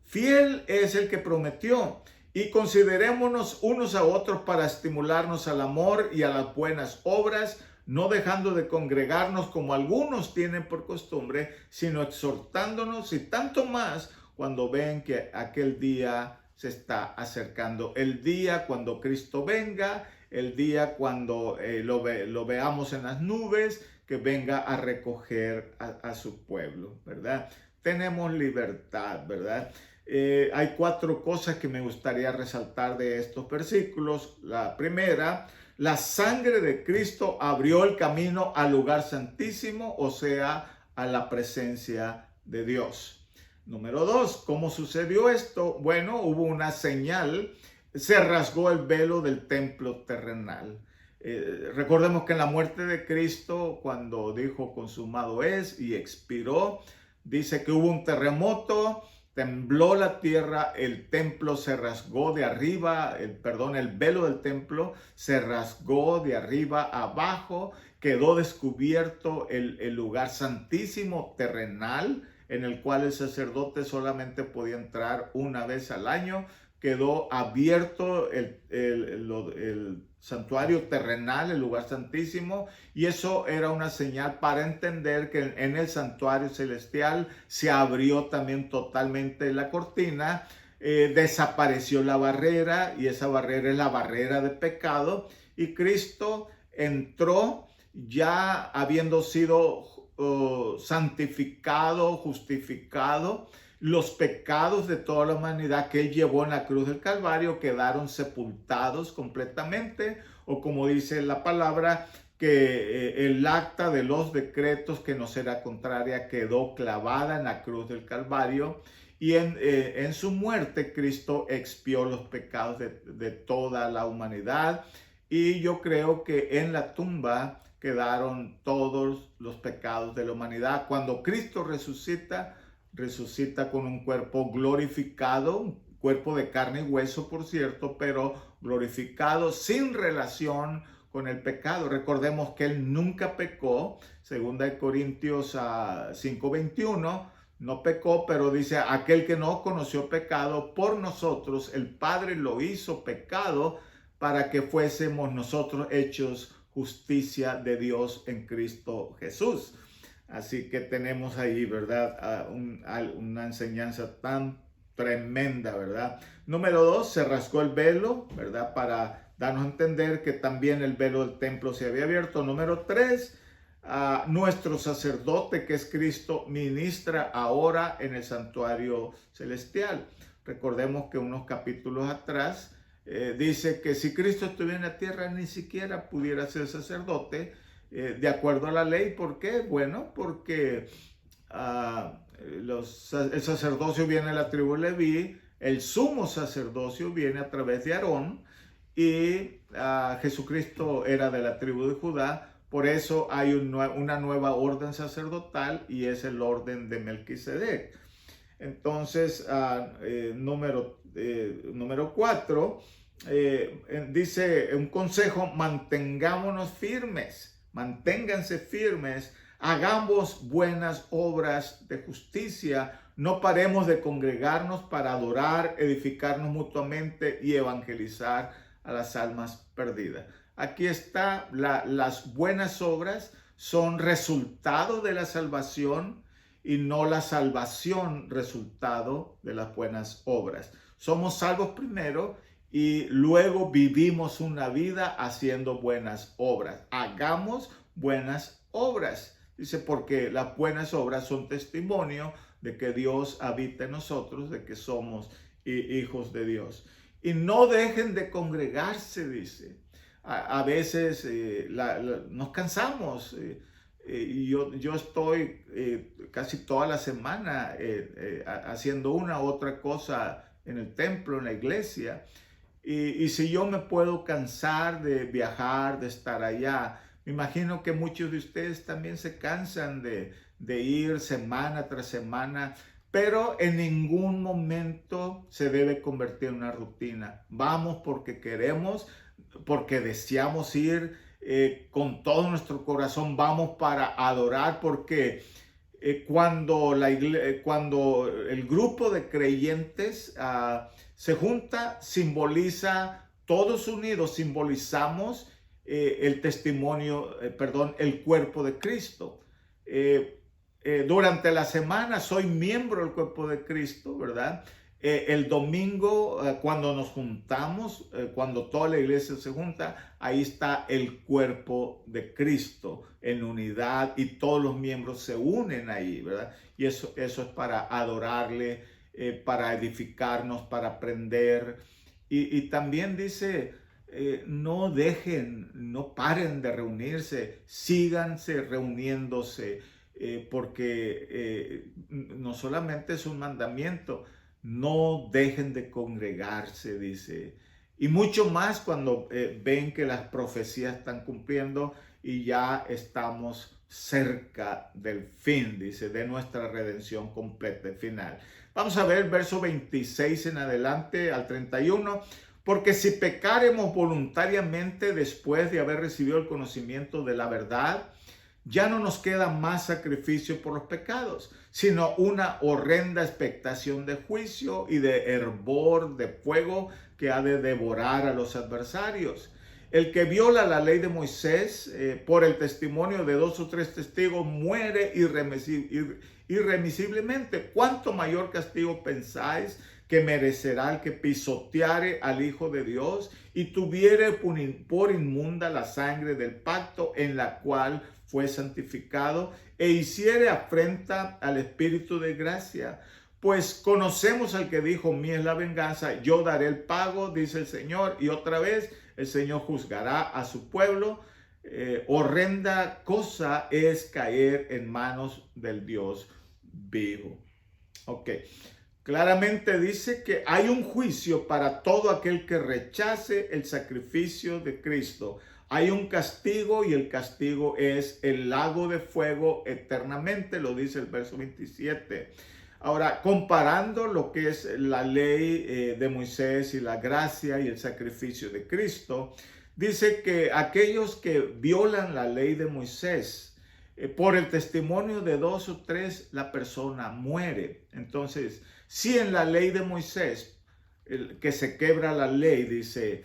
fiel es el que prometió. Y considerémonos unos a otros para estimularnos al amor y a las buenas obras, no dejando de congregarnos como algunos tienen por costumbre, sino exhortándonos, y tanto más cuando ven que aquel día se está acercando. El día cuando Cristo venga, el día cuando lo veamos en las nubes, que venga a recoger a su pueblo, ¿verdad? Tenemos libertad, ¿verdad? Hay 4 cosas que me gustaría resaltar de estos versículos. La primera, la sangre de Cristo abrió el camino al lugar santísimo, o sea, a la presencia de Dios. Número 2, ¿cómo sucedió esto? Bueno, hubo una señal, se rasgó el velo del templo terrenal. Recordemos que en la muerte de Cristo, cuando dijo consumado es y expiró, dice que hubo un terremoto tembló la tierra, el templo se rasgó de arriba, el velo del templo se rasgó de arriba a abajo, quedó descubierto el lugar santísimo terrenal, en el cual el sacerdote solamente podía entrar una vez al año. Quedó abierto el santuario terrenal, el lugar santísimo, y eso era una señal para entender que en el santuario celestial se abrió también totalmente la cortina, desapareció la barrera, y esa barrera es la barrera de pecado, y Cristo entró ya habiendo sido santificado, justificado. Los pecados de toda la humanidad que él llevó en la cruz del Calvario quedaron sepultados completamente, o como dice la palabra, que el acta de los decretos que nos era contraria quedó clavada en la cruz del Calvario, y en su muerte Cristo expió los pecados de toda la humanidad. Y yo creo que en la tumba quedaron todos los pecados de la humanidad. Cuando Cristo resucita con un cuerpo glorificado, un cuerpo de carne y hueso, por cierto, pero glorificado, sin relación con el pecado. Recordemos que él nunca pecó, 2 Corintios 5:21, no pecó, pero dice: aquel que no conoció pecado, por nosotros el Padre lo hizo pecado, para que fuésemos nosotros hechos justicia de Dios en Cristo Jesús. Así que tenemos ahí, ¿verdad? Una enseñanza tan tremenda, ¿verdad? Número 2, se rasgó el velo, ¿verdad? Para darnos a entender que también el velo del templo se había abierto. Número 3, nuestro sacerdote, que es Cristo, ministra ahora en el santuario celestial. Recordemos que unos capítulos atrás dice que si Cristo estuviera en la tierra, ni siquiera pudiera ser sacerdote, de acuerdo a la ley. ¿Por qué? Bueno, porque el sacerdocio viene de la tribu de Leví, el sumo sacerdocio viene a través de Aarón, y Jesucristo era de la tribu de Judá. Por eso hay una nueva orden sacerdotal, y es el orden de Melquisedec. Entonces, número 4, dice un consejo: manténganse firmes, hagamos buenas obras de justicia, no paremos de congregarnos para adorar, edificarnos mutuamente y evangelizar a las almas perdidas. Aquí está, las buenas obras son resultado de la salvación, y no la salvación resultado de las buenas obras. Somos salvos primero y luego vivimos una vida haciendo buenas obras. Hagamos buenas obras. Dice, porque las buenas obras son testimonio de que Dios habita en nosotros, de que somos hijos de Dios. Y no dejen de congregarse, dice. A veces nos cansamos. Yo estoy casi toda la semana haciendo una u otra cosa en el templo, en la iglesia. Y si yo me puedo cansar de viajar, de estar allá, me imagino que muchos de ustedes también se cansan de ir semana tras semana, pero en ningún momento se debe convertir en una rutina. Vamos porque queremos, porque deseamos ir con todo nuestro corazón. Vamos para adorar, porque cuando el grupo de creyentes se junta, simboliza, todos unidos simbolizamos el testimonio, el cuerpo de Cristo. Durante la semana soy miembro del cuerpo de Cristo, ¿verdad? El domingo, cuando nos juntamos, cuando toda la iglesia se junta, ahí está el cuerpo de Cristo en unidad, y todos los miembros se unen ahí, ¿verdad? Y eso es para adorarle, para edificarnos, para aprender. Y también dice, no paren de reunirse, síganse reuniéndose, porque no solamente es un mandamiento, no dejen de congregarse, dice. Y mucho más cuando ven que las profecías están cumpliendo y ya estamos cerca del fin, dice, de nuestra redención completa y final. Vamos a ver verso 26 en adelante al 31. Porque si pecaremos voluntariamente después de haber recibido el conocimiento de la verdad, ya no nos queda más sacrificio por los pecados, sino una horrenda expectación de juicio y de hervor de fuego que ha de devorar a los adversarios. El que viola la ley de Moisés por el testimonio de 2 o 3 testigos muere irremisiblemente. ¿Cuánto mayor castigo pensáis que merecerá el que pisoteare al Hijo de Dios y tuviere por inmunda la sangre del pacto en la cual fue santificado e hiciere afrenta al Espíritu de gracia? Pues conocemos al que dijo: mía es la venganza, yo daré el pago, dice el Señor. Y otra vez el Señor juzgará a su pueblo. Horrenda cosa es caer en manos del Dios vivo. Ok. Claramente dice que hay un juicio para todo aquel que rechace el sacrificio de Cristo. Hay un castigo y el castigo es el lago de fuego eternamente, lo dice el verso 27. Ahora, comparando lo que es la ley de Moisés y la gracia y el sacrificio de Cristo, dice que aquellos que violan la ley de Moisés, por el testimonio de 2 o 3, la persona muere. Entonces, si en la ley de Moisés, que se quebra la ley, dice,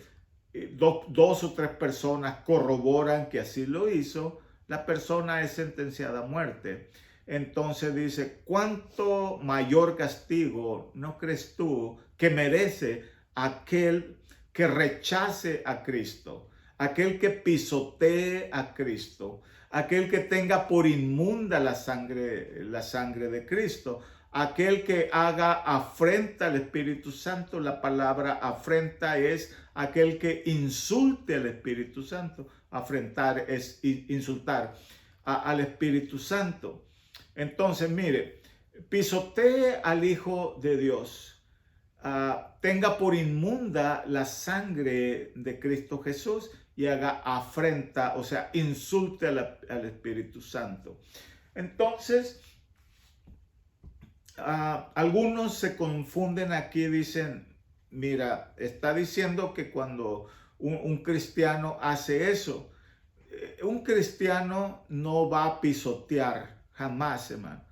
2 o 3 personas corroboran que así lo hizo, la persona es sentenciada a muerte. Entonces dice, ¿cuánto mayor castigo no crees tú que merece aquel que rechace a Cristo, aquel que pisotee a Cristo, aquel que tenga por inmunda la sangre de Cristo, aquel que haga afrenta al Espíritu Santo? La palabra afrenta es aquel que insulte al Espíritu Santo. Afrentar es insultar al Espíritu Santo. Entonces, mire, pisotee al Hijo de Dios, tenga por inmunda la sangre de Cristo Jesús y haga afrenta, o sea, insulte al Espíritu Santo. Entonces, algunos se confunden aquí, dicen, mira, está diciendo que cuando un cristiano hace eso, un cristiano no va a pisotear jamás, hermano.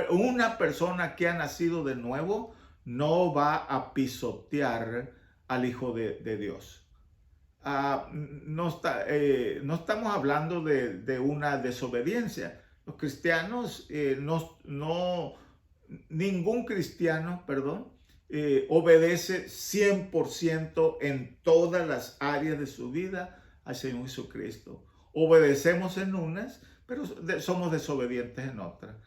Una persona que ha nacido de nuevo no va a pisotear al Hijo de Dios. No estamos hablando de una desobediencia. Los cristianos, ningún cristiano, obedece 100% en todas las áreas de su vida al Señor Jesucristo. Obedecemos en unas, pero somos desobedientes en otras.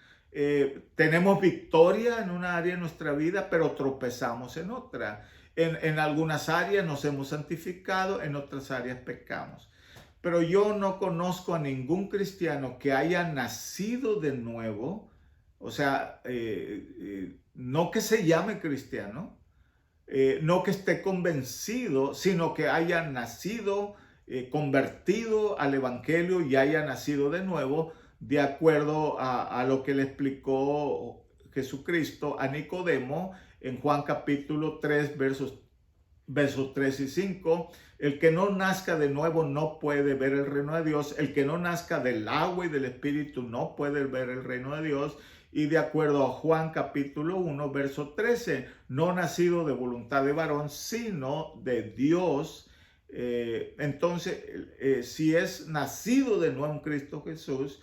Tenemos victoria en una área de nuestra vida, pero tropezamos en otra. En algunas áreas nos hemos santificado, en otras áreas pecamos. Pero yo no conozco a ningún cristiano que haya nacido de nuevo, o sea, no que se llame cristiano, no que esté convencido, sino que haya nacido, convertido al Evangelio y haya nacido de nuevo, de acuerdo a lo que le explicó Jesucristo a Nicodemo en Juan capítulo 3, versos 3 y 5. El que no nazca de nuevo no puede ver el reino de Dios. El que no nazca del agua y del Espíritu no puede ver el reino de Dios. Y de acuerdo a Juan capítulo 1, verso 13, no nacido de voluntad de varón, sino de Dios. Entonces, si es nacido de nuevo en Cristo Jesús,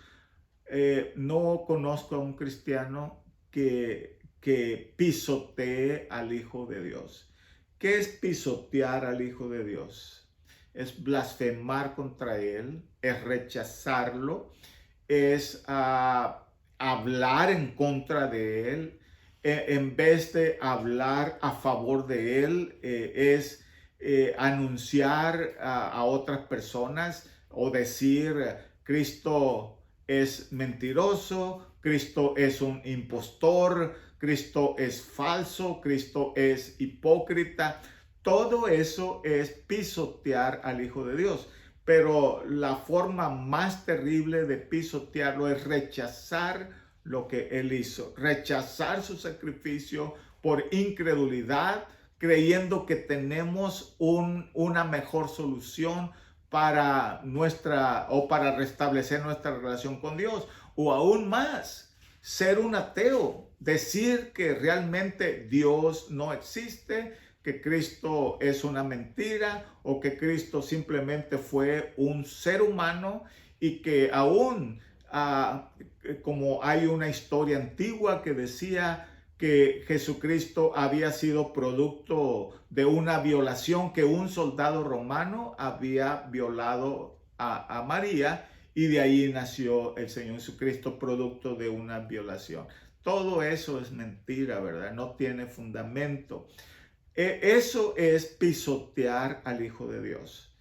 no conozco a un cristiano que pisotee al Hijo de Dios. ¿Qué es pisotear al Hijo de Dios? Es blasfemar contra Él, es rechazarlo, es hablar en contra de Él. En vez de hablar a favor de Él, es anunciar a otras personas o decir, Cristo es mentiroso, Cristo es un impostor, Cristo es falso, Cristo es hipócrita. Todo eso es pisotear al Hijo de Dios. Pero la forma más terrible de pisotearlo es rechazar lo que Él hizo, rechazar su sacrificio por incredulidad, creyendo que tenemos una mejor solución para para restablecer nuestra relación con Dios, o aún más, ser un ateo, decir que realmente Dios no existe, que Cristo es una mentira o que Cristo simplemente fue un ser humano y que aún, como hay una historia antigua que decía que Jesucristo había sido producto de una violación, que un soldado romano había violado a María y de ahí nació el Señor Jesucristo producto de una violación. Todo eso es mentira, ¿verdad? No tiene fundamento. Eso es pisotear al Hijo de Dios,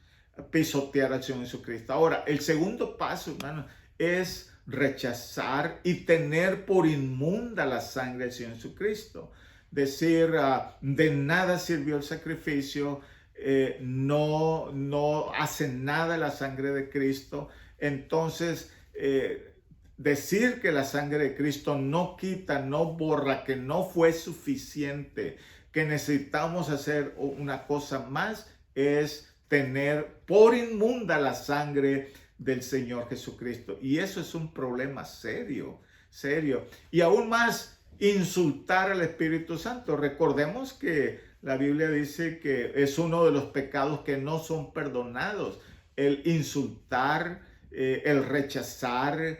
pisotear al Señor Jesucristo. Ahora, el segundo paso, hermano, es rechazar y tener por inmunda la sangre del Señor Jesucristo. Decir, de nada sirvió el sacrificio, no hace nada la sangre de Cristo. Entonces, decir que la sangre de Cristo no quita, no borra, que no fue suficiente, que necesitamos hacer una cosa más, es tener por inmunda la sangre del Señor Jesucristo. Y eso es un problema serio, serio. Y aún más, insultar al Espíritu Santo. Recordemos que la Biblia dice que es uno de los pecados que no son perdonados. El insultar, el rechazar,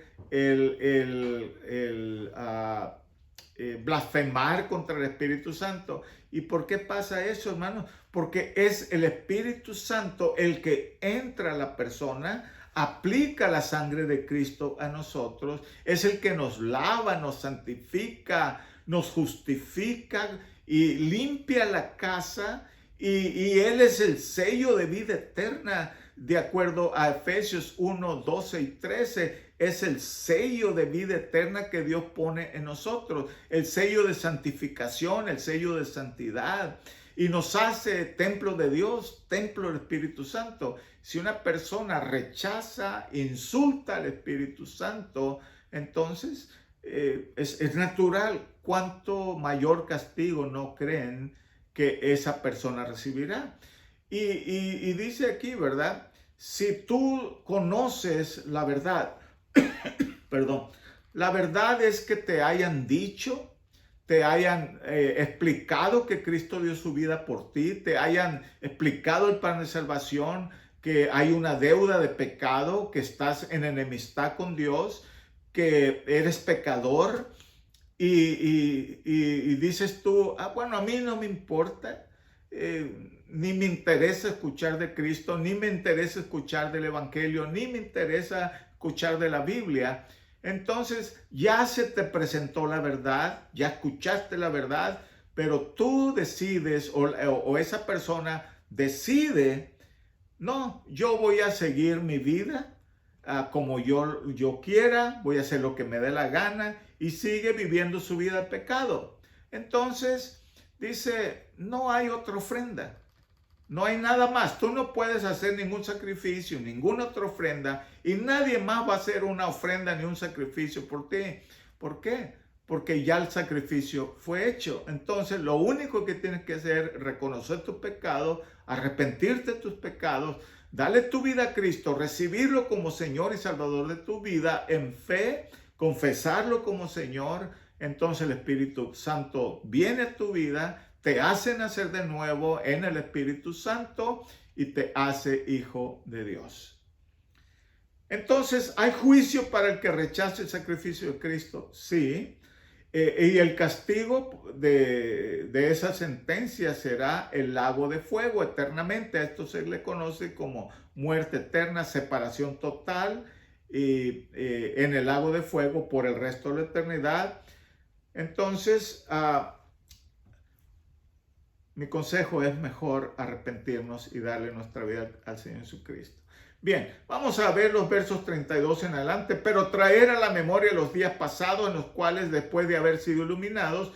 blasfemar contra el Espíritu Santo. ¿Y por qué pasa eso, hermano? Porque es el Espíritu Santo el que entra a la persona, aplica la sangre de Cristo a nosotros, es el que nos lava, nos santifica, nos justifica y limpia la casa, y Él es el sello de vida eterna, de acuerdo a Efesios 1, 12 y 13. Es el sello de vida eterna que Dios pone en nosotros, el sello de santificación, el sello de santidad, y nos hace templo de Dios, templo del Espíritu Santo. Si una persona rechaza, insulta al Espíritu Santo, entonces es natural. ¿Cuánto mayor castigo no creen que esa persona recibirá? Y dice aquí, ¿verdad? Si tú conoces la verdad, perdón, la verdad es que te hayan dicho, te hayan explicado que Cristo dio su vida por ti, te hayan explicado el plan de salvación, que hay una deuda de pecado, que estás en enemistad con Dios, que eres pecador, y dices tú, bueno, a mí no me importa, ni me interesa escuchar de Cristo, ni me interesa escuchar del Evangelio, ni me interesa escuchar de la Biblia. Entonces ya se te presentó la verdad, ya escuchaste la verdad, pero tú decides, o esa persona decide, no, yo voy a seguir mi vida como yo quiera, voy a hacer lo que me dé la gana, y sigue viviendo su vida de pecado. Entonces dice, no hay otra ofrenda. No hay nada más. Tú no puedes hacer ningún sacrificio, ninguna otra ofrenda, y nadie más va a hacer una ofrenda ni un sacrificio por ti. ¿Por qué? Porque ya el sacrificio fue hecho. Entonces, lo único que tienes que hacer es reconocer tu pecado, arrepentirte de tus pecados, darle tu vida a Cristo, recibirlo como Señor y Salvador de tu vida en fe, confesarlo como Señor. Entonces el Espíritu Santo viene a tu vida, te hace nacer de nuevo en el Espíritu Santo y te hace hijo de Dios. Entonces, ¿hay juicio para el que rechace el sacrificio de Cristo? Sí. Y el castigo de esa sentencia será el lago de fuego eternamente. A esto se le conoce como muerte eterna, separación total en el lago de fuego por el resto de la eternidad. Entonces, mi consejo es mejor arrepentirnos y darle nuestra vida al Señor Jesucristo. Bien, vamos a ver los versos 32 en adelante. Pero traer a la memoria los días pasados en los cuales, después de haber sido iluminados,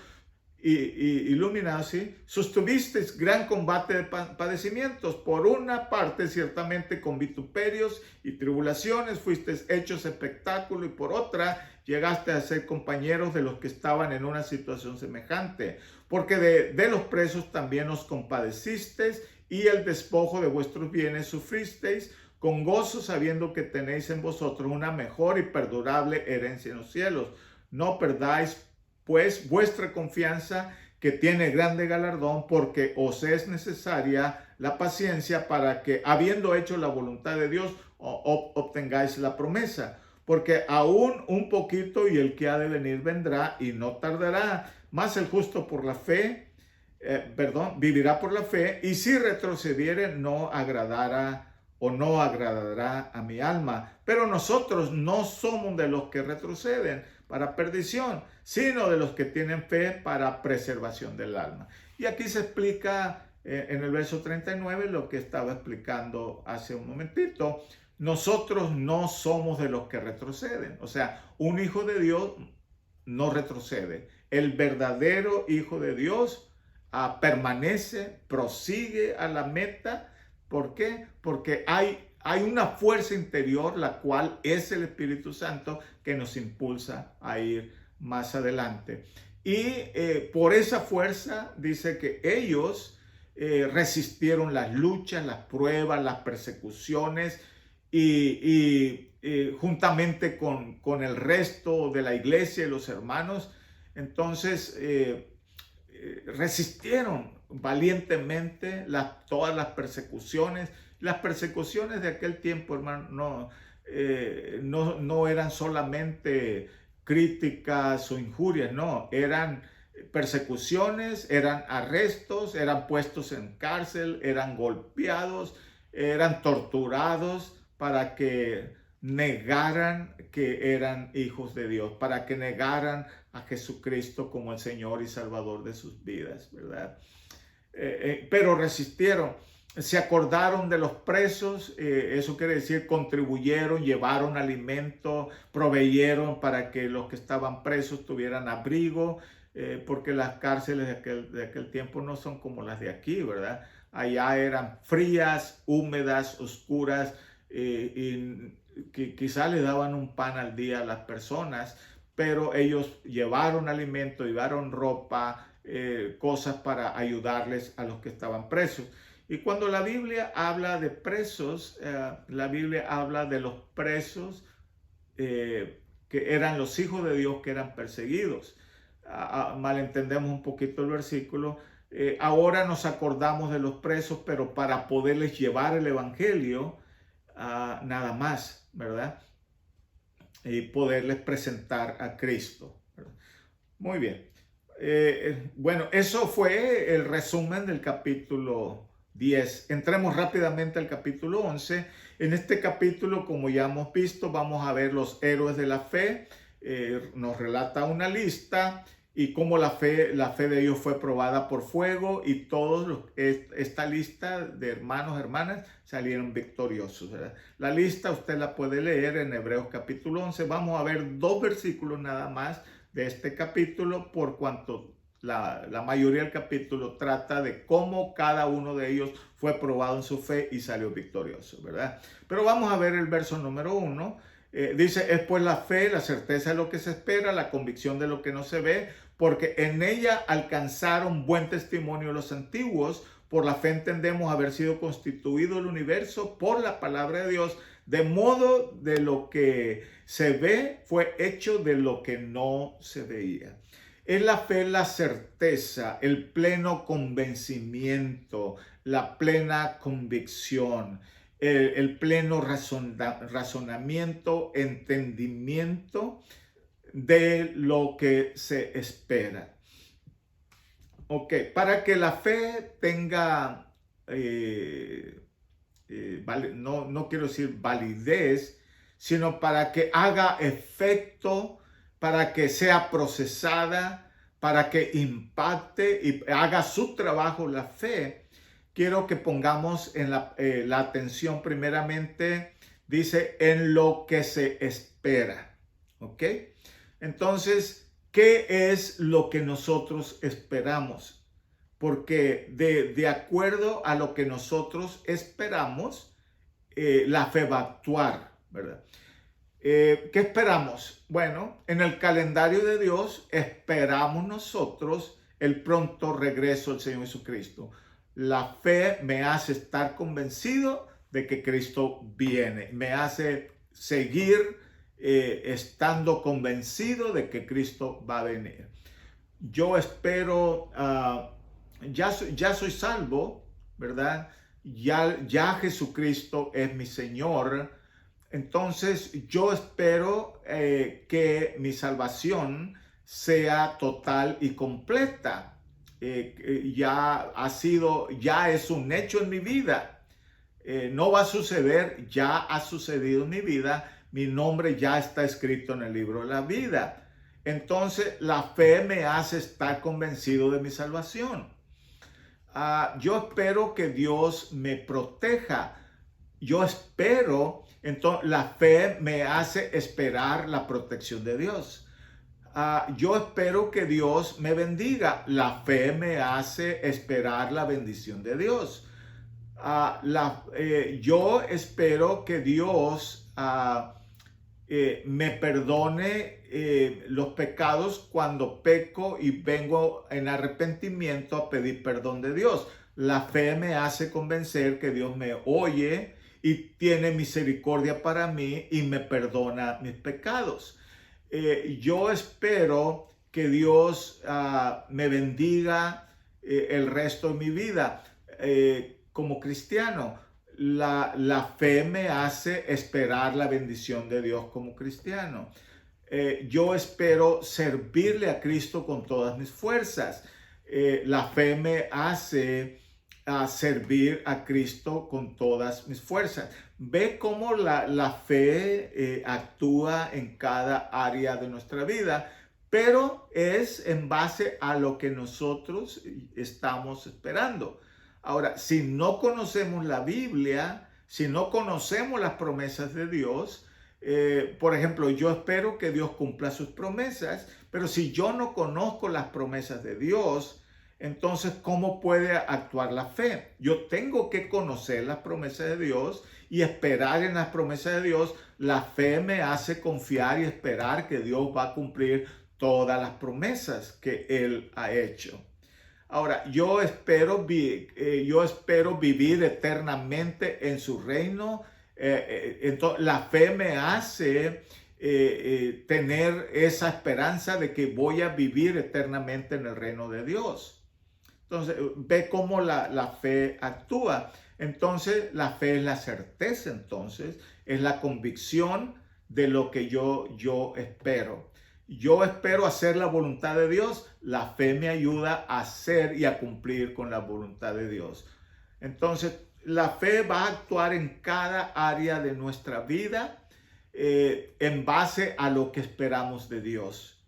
iluminados, ¿sí? Sostuvisteis gran combate de padecimientos. Por una parte, ciertamente, con vituperios y tribulaciones fuisteis hechos espectáculo, y por otra, llegaste a ser compañeros de los que estaban en una situación semejante. Porque de los presos también os compadecisteis, y el despojo de vuestros bienes sufristeis, con gozo, sabiendo que tenéis en vosotros una mejor y perdurable herencia en los cielos. No perdáis pues vuestra confianza, que tiene grande galardón, porque os es necesaria la paciencia, para que, habiendo hecho la voluntad de Dios, obtengáis la promesa. Porque aún un poquito, y el que ha de venir vendrá y no tardará. Mas el justo por la fe, vivirá por la fe, y si retrocediere no agradará a mi alma. Pero nosotros no somos de los que retroceden para perdición, sino de los que tienen fe para preservación del alma. Y aquí se explica en el verso 39 lo que estaba explicando hace un momentito. Nosotros no somos de los que retroceden. O sea, un hijo de Dios no retrocede. El verdadero hijo de Dios permanece, prosigue a la meta. ¿Por qué? Porque hay una fuerza interior, la cual es el Espíritu Santo, que nos impulsa a ir más adelante. Y por esa fuerza dice que ellos resistieron las luchas, las pruebas, las persecuciones, y juntamente con el resto de la iglesia y los hermanos, entonces resistieron valientemente todas las persecuciones. Las persecuciones de aquel tiempo, hermano, no eran solamente críticas o injurias, no, eran persecuciones, eran arrestos, eran puestos en cárcel, eran golpeados, eran torturados para que negaran que eran hijos de Dios, para que negaran a Jesucristo como el Señor y Salvador de sus vidas, ¿verdad? Pero resistieron. Se acordaron de los presos, eso quiere decir contribuyeron, llevaron alimento, proveyeron para que los que estaban presos tuvieran abrigo, porque las cárceles de aquel tiempo no son como las de aquí, ¿verdad? Allá eran frías, húmedas, oscuras, y que quizá le daban un pan al día a las personas, pero ellos llevaron alimento, llevaron ropa, cosas para ayudarles a los que estaban presos. Y cuando la Biblia habla de presos, la Biblia habla de los presos que eran los hijos de Dios, que eran perseguidos. Malentendemos un poquito el versículo. Ahora nos acordamos de los presos, pero para poderles llevar el evangelio, nada más, ¿verdad? Y poderles presentar a Cristo, ¿verdad? Muy bien. Bueno, eso fue el resumen del capítulo 10. Entremos rápidamente al capítulo 11. En este capítulo, como ya hemos visto, vamos a ver los héroes de la fe. Nos relata una lista y cómo la fe de ellos fue probada por fuego, y esta lista de hermanos, hermanas, salieron victoriosos, ¿verdad? La lista usted la puede leer en Hebreos capítulo 11. Vamos a ver 2 versículos nada más de este capítulo, por cuanto la mayoría del capítulo trata de cómo cada uno de ellos fue probado en su fe y salió victorioso, ¿verdad? Pero vamos a ver el verso número 1. Dice: es pues la fe, la certeza de lo que se espera, la convicción de lo que no se ve, porque en ella alcanzaron buen testimonio los antiguos. Por la fe entendemos haber sido constituido el universo por la palabra de Dios, de modo de lo que se ve fue hecho de lo que no se veía. Es la fe la certeza, el pleno convencimiento, la plena convicción, el pleno razonamiento, entendimiento de lo que se espera. Ok, para que la fe tenga, no quiero decir validez, sino para que haga efecto, para que sea procesada, para que impacte y haga su trabajo la fe, quiero que pongamos en la atención primeramente, dice, en lo que se espera. ¿Ok? Entonces, ¿qué es lo que nosotros esperamos? Porque de acuerdo a lo que nosotros esperamos, la fe va a actuar, ¿verdad? ¿Qué esperamos? Bueno, en el calendario de Dios esperamos nosotros el pronto regreso del Señor Jesucristo. La fe me hace estar convencido de que Cristo viene, me hace seguir estando convencido de que Cristo va a venir. Yo espero, ya soy salvo, ¿verdad? Ya Jesucristo es mi Señor. Entonces yo espero que mi salvación sea total y completa. Ya es un hecho en mi vida. No va a suceder, ya ha sucedido en mi vida. Mi nombre ya está escrito en el libro de la vida. Entonces la fe me hace estar convencido de mi salvación. Yo espero que Dios me proteja. Yo espero, entonces la fe me hace esperar la protección de Dios. Yo espero que Dios me bendiga. La fe me hace esperar la bendición de Dios. Yo espero que Dios me perdone los pecados cuando peco y vengo en arrepentimiento a pedir perdón de Dios. La fe me hace convencer que Dios me oye y tiene misericordia para mí y me perdona mis pecados. Yo espero que Dios me bendiga el resto de mi vida como cristiano. La fe me hace esperar la bendición de Dios como cristiano. Yo espero servirle a Cristo con todas mis fuerzas. La fe me hace servir a Cristo con todas mis fuerzas. Ve cómo la fe actúa en cada área de nuestra vida, pero es en base a lo que nosotros estamos esperando. Ahora, si no conocemos la Biblia, si no conocemos las promesas de Dios, por ejemplo, yo espero que Dios cumpla sus promesas, pero si yo no conozco las promesas de Dios, entonces, ¿cómo puede actuar la fe? Yo tengo que conocer las promesas de Dios y esperar en las promesas de Dios. La fe me hace confiar y esperar que Dios va a cumplir todas las promesas que Él ha hecho. Ahora, yo espero vivir eternamente en su reino. Entonces, la fe me hace tener esa esperanza de que voy a vivir eternamente en el reino de Dios. Entonces, ve cómo la fe actúa. Entonces, la fe es la certeza, entonces, es la convicción de lo que yo espero. Yo espero hacer la voluntad de Dios. La fe me ayuda a hacer y a cumplir con la voluntad de Dios. Entonces, la fe va a actuar en cada área de nuestra vida en base a lo que esperamos de Dios.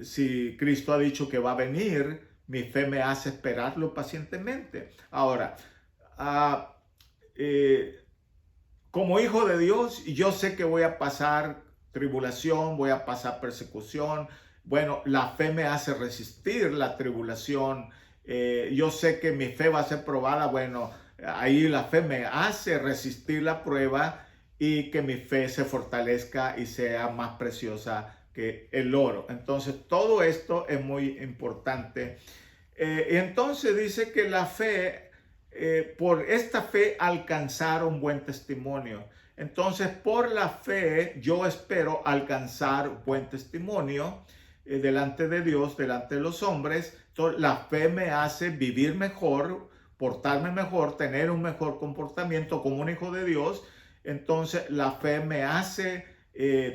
Si Cristo ha dicho que va a venir, mi fe me hace esperarlo pacientemente. Ahora, como hijo de Dios, yo sé que voy a pasar tribulación, voy a pasar persecución. Bueno, la fe me hace resistir la tribulación. Yo sé que mi fe va a ser probada. Bueno, ahí la fe me hace resistir la prueba y que mi fe se fortalezca y sea más preciosa que el oro. Entonces, todo esto es muy importante. Y entonces dice que la fe, por esta fe alcanzaron buen testimonio. Entonces, por la fe, yo espero alcanzar buen testimonio delante de Dios, delante de los hombres. Entonces, la fe me hace vivir mejor, portarme mejor, tener un mejor comportamiento como un hijo de Dios. Entonces, la fe me hace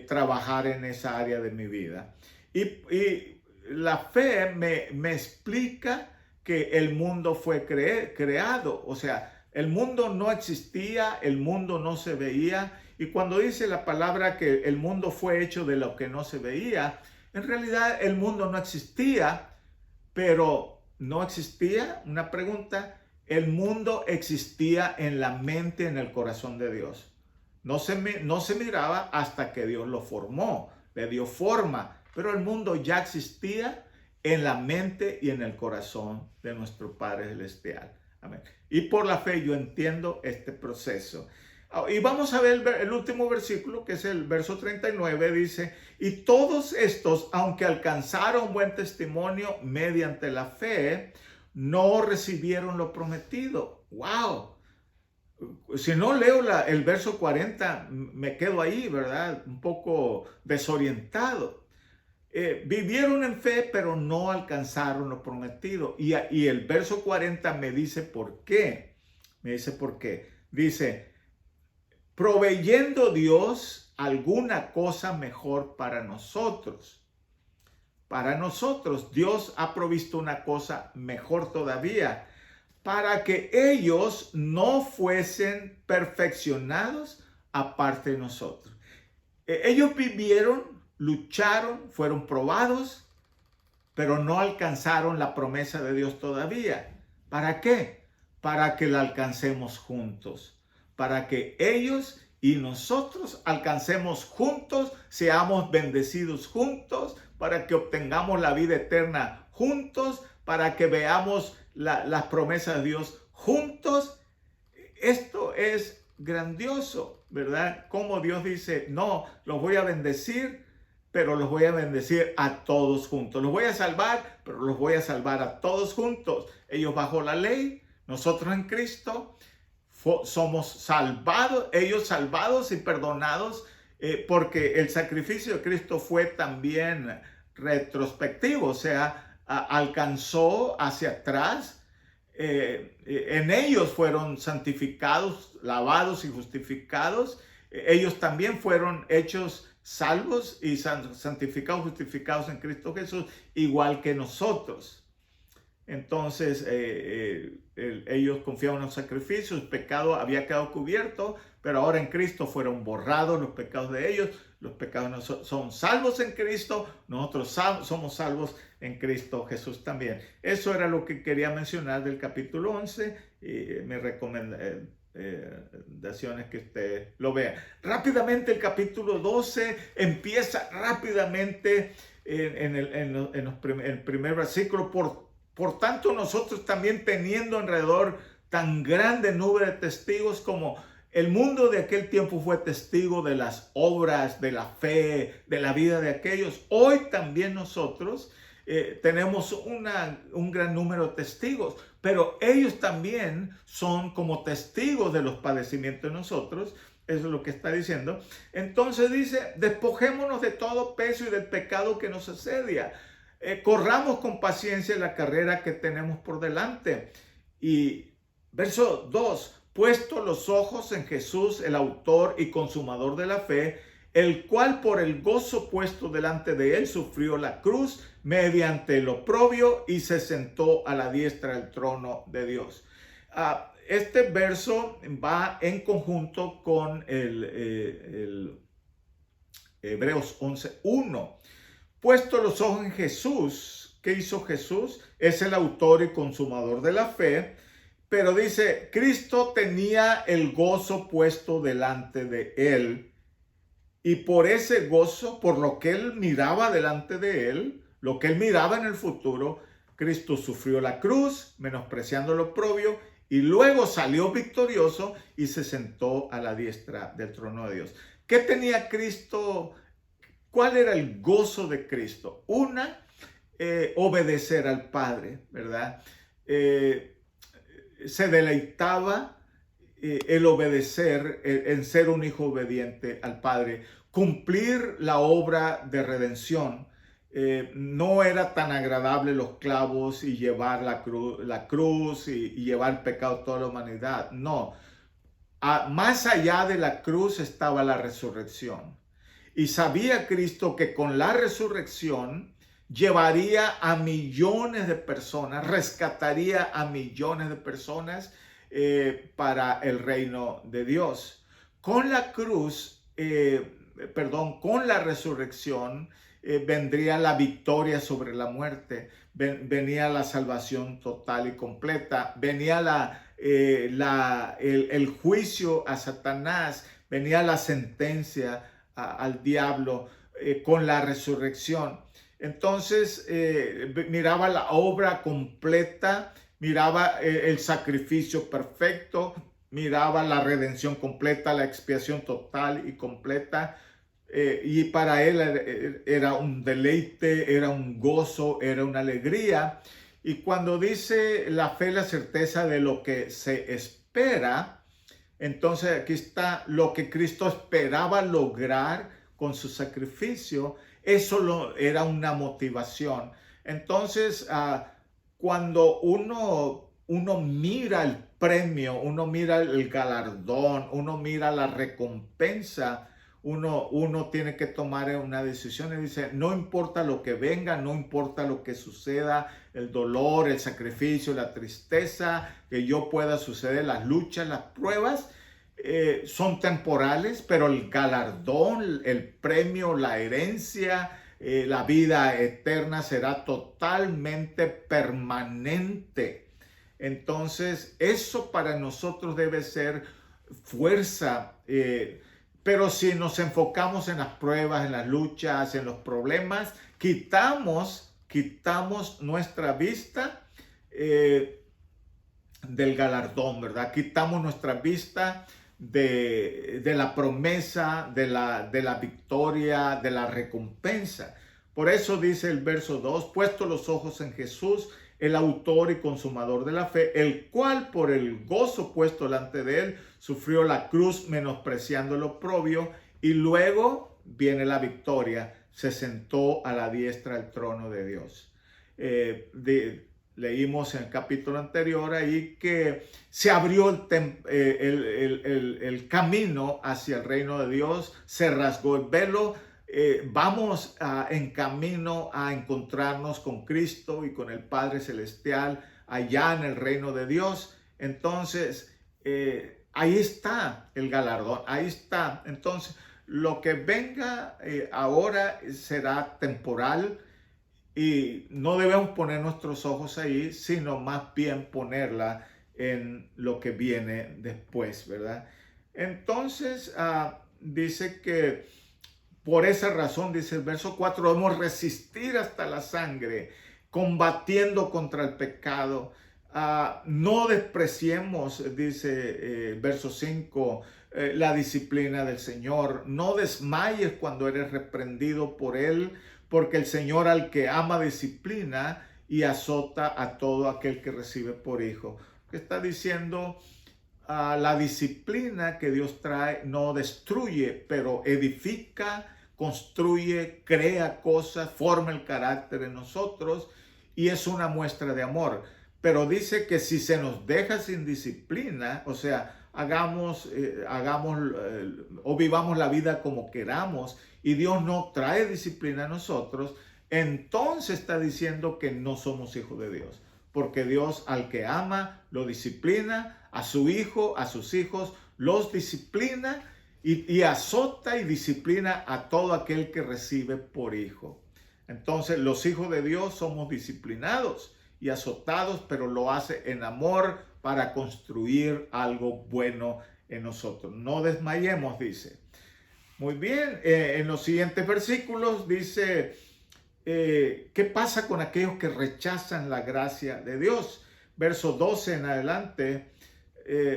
trabajar en esa área de mi vida. Y la fe me explica que el mundo fue creado. O sea, el mundo no existía, el mundo no se veía. Y cuando dice la palabra que el mundo fue hecho de lo que no se veía, en realidad el mundo no existía, pero no existía, una pregunta, el mundo existía en la mente, en el corazón de Dios. No se miraba hasta que Dios lo formó. le dio forma, pero el mundo ya existía en la mente y en el corazón de nuestro Padre Celestial. Amén. Y por la fe yo entiendo este proceso. Y vamos a ver el último versículo, que es el verso 39, dice, y todos estos, aunque alcanzaron buen testimonio mediante la fe, no recibieron lo prometido. ¡Wow! Si no leo el verso 40, me quedo ahí, ¿verdad? Un poco desorientado. Vivieron en fe, pero no alcanzaron lo prometido. Y el verso 40 me dice por qué. Me dice por qué. Dice, proveyendo Dios alguna cosa mejor para nosotros. Para nosotros, Dios ha provisto una cosa mejor todavía, para que ellos no fuesen perfeccionados aparte de nosotros. Ellos vivieron, lucharon, fueron probados, pero no alcanzaron la promesa de Dios todavía. ¿Para qué? Para que la alcancemos juntos, para que ellos y nosotros alcancemos juntos, seamos bendecidos juntos, para que obtengamos la vida eterna juntos, para que veamos las promesas de Dios juntos. Esto es grandioso, ¿verdad? Como Dios dice, no, los voy a bendecir, pero los voy a bendecir a todos juntos. Los voy a salvar, pero los voy a salvar a todos juntos. Ellos bajo la ley, nosotros en Cristo, somos salvados, ellos salvados y perdonados, porque el sacrificio de Cristo fue también retrospectivo, o sea, alcanzó hacia atrás. En ellos fueron santificados, lavados y justificados. Ellos también fueron hechos salvos y santificados, justificados en Cristo Jesús, igual que nosotros. Entonces ellos confiaban en los sacrificios, el pecado había quedado cubierto, pero ahora en Cristo fueron borrados los pecados de ellos. Los pecados son salvos en Cristo, nosotros somos salvos en Cristo Jesús también. Eso era lo que quería mencionar del capítulo 11 y mi recomendación es que usted lo vea. Rápidamente el capítulo 12 empieza rápidamente en el primer versículo. Por tanto, nosotros también teniendo alrededor tan grande nube de testigos, como el mundo de aquel tiempo fue testigo de las obras, de la fe, de la vida de aquellos, hoy también nosotros tenemos un gran número de testigos, pero ellos también son como testigos de los padecimientos de nosotros. Eso es lo que está diciendo. Entonces dice, despojémonos de todo peso y del pecado que nos asedia. Corramos con paciencia la carrera que tenemos por delante. Y verso 2, puesto los ojos en Jesús, el autor y consumador de la fe, el cual por el gozo puesto delante de él sufrió la cruz mediante el oprobio y se sentó a la diestra del trono de Dios. Este verso va en conjunto con el Hebreos 11:1. Puesto los ojos en Jesús, ¿qué hizo Jesús? Es el autor y consumador de la fe, pero dice, Cristo tenía el gozo puesto delante de él, y por ese gozo, por lo que él miraba delante de él, lo que él miraba en el futuro, Cristo sufrió la cruz, menospreciando lo oprobio, y luego salió victorioso y se sentó a la diestra del trono de Dios. ¿Qué tenía Cristo? ¿Cuál era el gozo de Cristo? Obedecer al Padre, ¿verdad? Se deleitaba el obedecer, en ser un hijo obediente al Padre, cumplir la obra de redención. No era tan agradable los clavos y llevar la cruz y llevar el pecado de toda la humanidad. No, más allá de la cruz estaba la resurrección. Y sabía Cristo que con la resurrección llevaría a millones de personas, rescataría a millones de personas para el reino de Dios. Con la cruz, con la resurrección, vendría la victoria sobre la muerte, venía la salvación total y completa, venía el juicio a Satanás, venía la sentencia al diablo. con la resurrección. Entonces miraba la obra completa, miraba el sacrificio perfecto, miraba la redención completa, la expiación total y completa. Y para él era un deleite, era un gozo, era una alegría. Y cuando dice la fe, la certeza de lo que se espera, entonces aquí está lo que Cristo esperaba lograr con su sacrificio. Eso era una motivación. Entonces, cuando uno mira el premio, uno mira el galardón, uno mira la recompensa, uno tiene que tomar una decisión y dice, no importa lo que venga, no importa lo que suceda, el dolor, el sacrificio, la tristeza que yo pueda suceder, las luchas, las pruebas, son temporales, pero el galardón, el premio, la herencia, la vida eterna será totalmente permanente. Entonces, eso para nosotros debe ser fuerza. Pero si nos enfocamos en las pruebas, en las luchas, en los problemas, quitamos nuestra vista del galardón, ¿verdad? Quitamos nuestra vista de la promesa, de la victoria, de la recompensa. Por eso dice el verso 2, puesto los ojos en Jesús, el autor y consumador de la fe, el cual por el gozo puesto delante de él, sufrió la cruz menospreciando lo oprobio, y luego viene la victoria, se sentó a la diestra del trono de Dios. Leímos en el capítulo anterior ahí que se abrió el camino hacia el reino de Dios, se rasgó el velo. Vamos en camino a encontrarnos con Cristo y con el Padre Celestial allá en el reino de Dios. Entonces, ahí está el galardón, ahí está. Entonces, lo que venga ahora será temporal y no debemos poner nuestros ojos ahí, sino más bien ponerla en lo que viene después, ¿verdad? Entonces, dice que por esa razón, dice el verso 4, debemos resistir hasta la sangre, combatiendo contra el pecado. No despreciemos, dice verso 5, la disciplina del Señor. No desmayes cuando eres reprendido por Él, porque el Señor al que ama disciplina y azota a todo aquel que recibe por hijo. Está diciendo, la disciplina que Dios trae no destruye, pero edifica, construye, crea cosas, forma el carácter en nosotros y es una muestra de amor. Pero dice que si se nos deja sin disciplina, o sea, hagamos o vivamos la vida como queramos y Dios no trae disciplina a nosotros, entonces está diciendo que no somos hijos de Dios. Porque Dios al que ama lo disciplina, a su hijo, a sus hijos los disciplina y azota y disciplina a todo aquel que recibe por hijo. Entonces los hijos de Dios somos disciplinados y azotados, pero lo hace en amor para construir algo bueno en nosotros. No desmayemos, dice. Muy bien, en los siguientes versículos dice, ¿qué pasa con aquellos que rechazan la gracia de Dios? Verso 12 en adelante,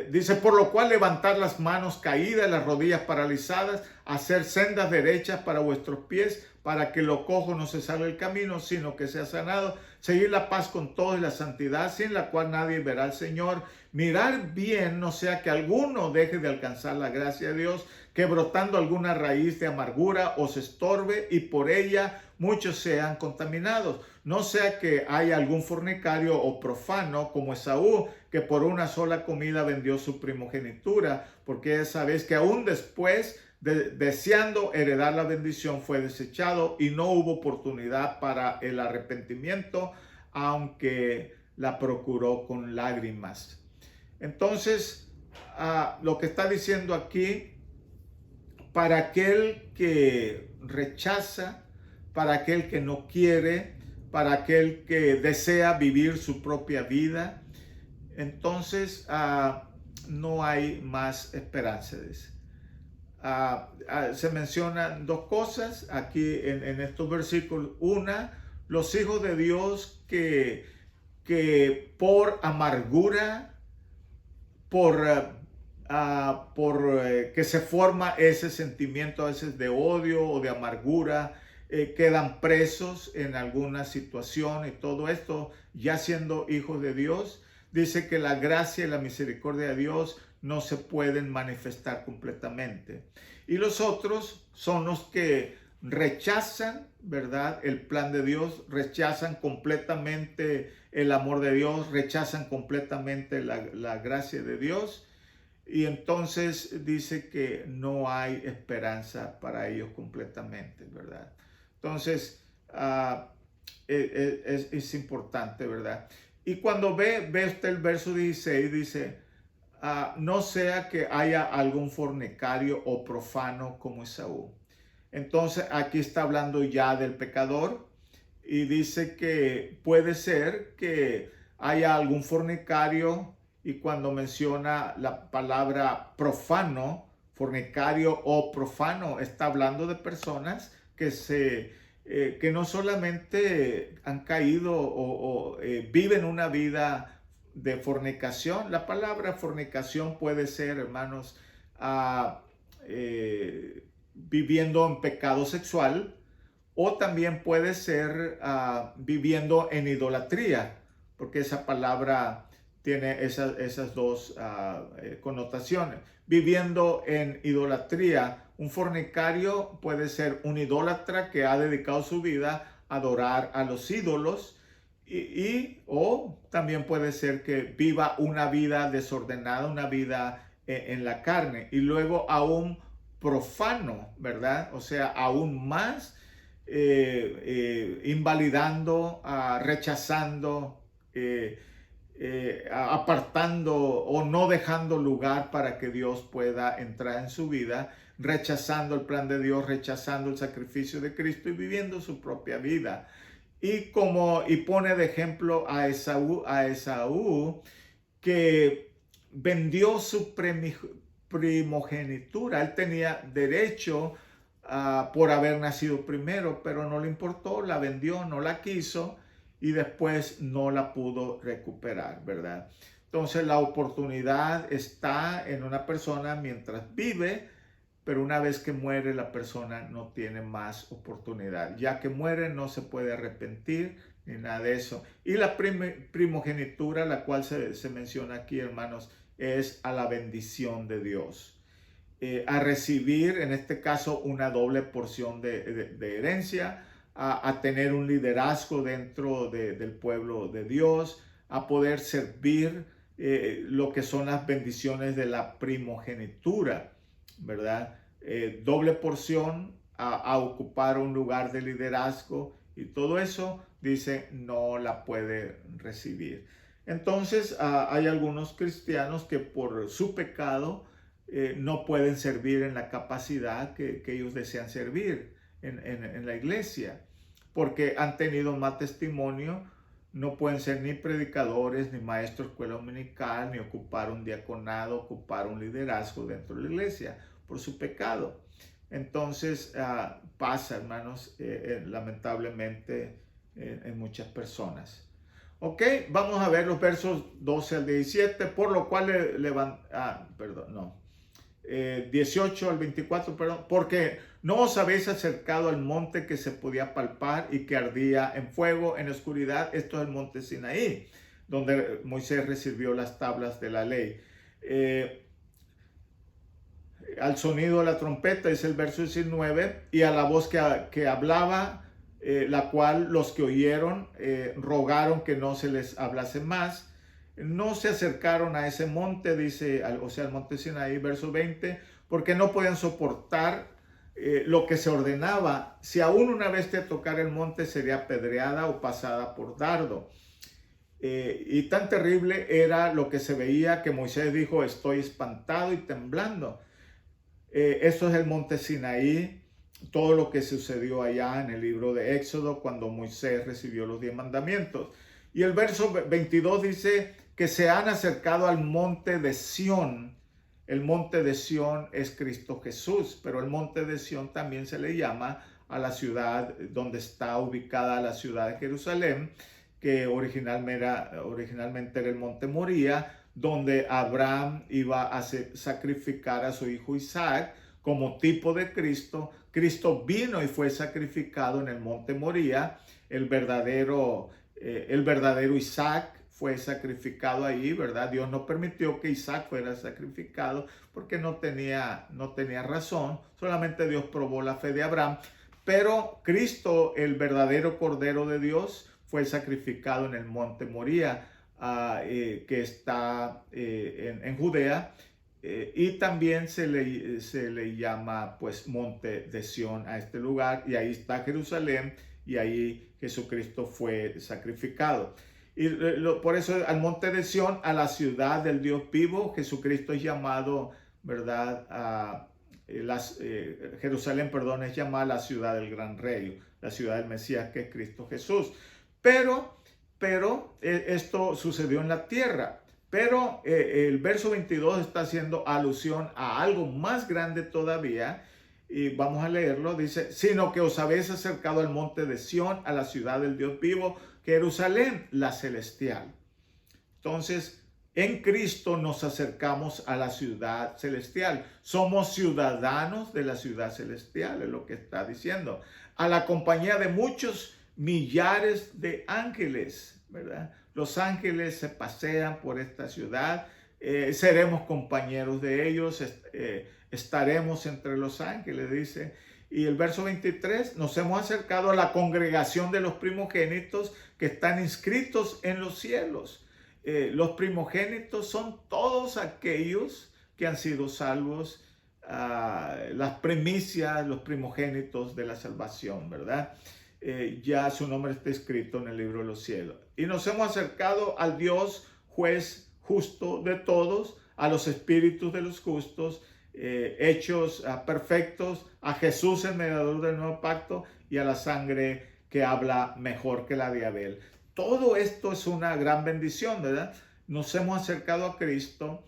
dice, por lo cual levantad las manos caídas, las rodillas paralizadas, hacer sendas derechas para vuestros pies, para que lo cojo no se salga del camino, sino que sea sanado. Seguir la paz con todos y la santidad, sin la cual nadie verá al Señor. Mirar bien, no sea que alguno deje de alcanzar la gracia de Dios, que brotando alguna raíz de amargura os estorbe y por ella muchos sean contaminados. No sea que haya algún fornicario o profano como Esaú, que por una sola comida vendió su primogenitura, porque ya sabéis que aún después, deseando heredar la bendición, fue desechado y no hubo oportunidad para el arrepentimiento, aunque la procuró con lágrimas. Entonces, lo que está diciendo aquí, para aquel que rechaza, para aquel que no quiere, para aquel que desea vivir su propia vida, entonces no hay más esperanza, dice. se mencionan dos cosas aquí en estos versículos. Una, los hijos de Dios que por amargura, por que se forma ese sentimiento a veces de odio o de amargura, quedan presos en alguna situación y todo esto, ya siendo hijos de Dios, dice que la gracia y la misericordia de Dios no se pueden manifestar completamente. Y los otros son los que rechazan, ¿verdad?, el plan de Dios, rechazan completamente el amor de Dios, rechazan completamente la gracia de Dios, y entonces dice que no hay esperanza para ellos completamente, ¿verdad? Entonces, es importante, ¿verdad? Y cuando ve usted el verso 16, dice, no sea que haya algún fornicario o profano como Esaú. Entonces aquí está hablando ya del pecador y dice que puede ser que haya algún fornicario, y cuando menciona la palabra profano, fornicario o profano, está hablando de personas que no solamente han caído o viven una vida de fornicación. La palabra fornicación puede ser, hermanos, viviendo en pecado sexual, o también puede ser viviendo en idolatría, porque esa palabra tiene esas dos connotaciones. Viviendo en idolatría, un fornicario puede ser un idólatra que ha dedicado su vida a adorar a los ídolos, o también puede ser que viva una vida desordenada, una vida en la carne, y luego aún profano, ¿verdad? O sea, aún más invalidando, rechazando, apartando o no dejando lugar para que Dios pueda entrar en su vida, rechazando el plan de Dios, rechazando el sacrificio de Cristo y viviendo su propia vida. Y pone de ejemplo a Esaú, que vendió su primogenitura. Él tenía derecho por haber nacido primero, pero no le importó, la vendió, no la quiso, y después no la pudo recuperar, ¿verdad? Entonces la oportunidad está en una persona mientras vive, pero una vez que muere la persona no tiene más oportunidad. Ya que muere no se puede arrepentir ni nada de eso. Y la primogenitura, la cual se menciona aquí, hermanos, es a la bendición de Dios. A recibir, en este caso, una doble porción de herencia, a tener un liderazgo dentro del pueblo de Dios, a poder servir lo que son las bendiciones de la primogenitura, ¿verdad? Doble porción a ocupar un lugar de liderazgo, y todo eso, dice, no la puede recibir. Entonces, hay algunos cristianos que por su pecado no pueden servir en la capacidad que ellos desean servir en la iglesia, porque han tenido mal testimonio. No pueden ser ni predicadores, ni maestros de escuela dominical, ni ocupar un diaconado, ocupar un liderazgo dentro de la iglesia por su pecado. Entonces pasa, hermanos, lamentablemente en muchas personas. Ok, vamos a ver los versos 12 al 17, por lo cual 18 al 24, perdón, porque no os habéis acercado al monte que se podía palpar y que ardía en fuego, en oscuridad. Esto es el monte Sinaí, donde Moisés recibió las tablas de la ley. Al sonido de la trompeta, es el verso 19, y a la voz que hablaba, la cual los que oyeron rogaron que no se les hablase más. No se acercaron a ese monte, dice, o sea, al monte Sinaí, verso 20, porque no podían soportar lo que se ordenaba. Si aún una vez te tocara el monte, sería apedreada o pasada por dardo. Y tan terrible era lo que se veía que Moisés dijo, estoy espantado y temblando. Eso es el monte Sinaí, todo lo que sucedió allá en el libro de Éxodo cuando Moisés recibió los 10 mandamientos. Y el verso 22 dice que se han acercado al monte de Sión, el monte de Sión es Cristo Jesús, pero el monte de Sión también se le llama a la ciudad donde está ubicada la ciudad de Jerusalén, que originalmente era el monte Moría, donde Abraham iba a sacrificar a su hijo Isaac como tipo de Cristo. Cristo vino y fue sacrificado en el monte Moría. El verdadero Isaac fue sacrificado ahí, ¿verdad? Dios no permitió que Isaac fuera sacrificado porque no tenía razón. Solamente Dios probó la fe de Abraham. Pero Cristo, el verdadero Cordero de Dios, fue sacrificado en el monte Moría, que está en Judea. Y también se le llama pues monte de Sión a este lugar, y ahí está Jerusalén, y ahí Jesucristo fue sacrificado. Y por eso al monte de Sión, a la ciudad del Dios vivo, Jesucristo es llamado, ¿verdad? Jerusalén, perdón, es llamada la ciudad del gran rey, la ciudad del Mesías, que es Cristo Jesús. Pero esto sucedió en la tierra. Pero el verso 22 está haciendo alusión a algo más grande todavía, y vamos a leerlo. Dice: sino que os habéis acercado al monte de Sión, a la ciudad del Dios vivo, Jerusalén, la celestial. Entonces, en Cristo nos acercamos a la ciudad celestial. Somos ciudadanos de la ciudad celestial, es lo que está diciendo. A la compañía de muchos millares de ángeles, ¿verdad? Los ángeles se pasean por esta ciudad. Seremos compañeros de ellos. Estaremos entre los ángeles, dice. Y el verso 23, nos hemos acercado a la congregación de los primogénitos que están inscritos en los cielos. Los primogénitos son todos aquellos que han sido salvos, las primicias, los primogénitos de la salvación, ¿verdad? Ya su nombre está escrito en el libro de los cielos. Y nos hemos acercado al Dios juez justo de todos, a los espíritus de los justos, hechos perfectos, a Jesús el mediador del nuevo pacto, y a la sangre que habla mejor que la de Abel. Todo esto es una gran bendición, ¿verdad? Nos hemos acercado a Cristo,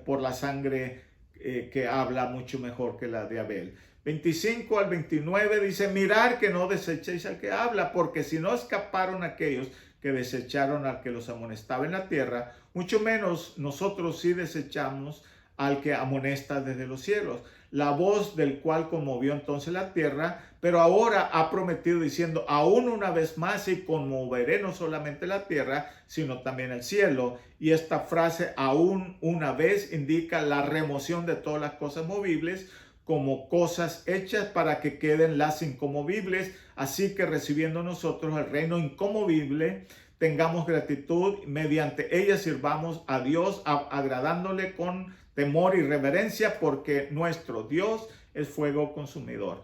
por la sangre que habla mucho mejor que la de Abel. 25 al 29 dice: mirad que no desechéis al que habla, porque si no escaparon aquellos que desecharon al que los amonestaba en la tierra, mucho menos nosotros sí desechamos al que amonesta desde los cielos, la voz del cual conmovió entonces la tierra, pero ahora ha prometido diciendo: aún una vez más, y conmoveré no solamente la tierra, sino también el cielo. Y esta frase, aún una vez, indica la remoción de todas las cosas movibles como cosas hechas para que queden las inconmovibles. Así que recibiendo nosotros el reino inconmovible, tengamos gratitud, mediante ella sirvamos a Dios, agradándole con temor y reverencia, porque nuestro Dios es fuego consumidor.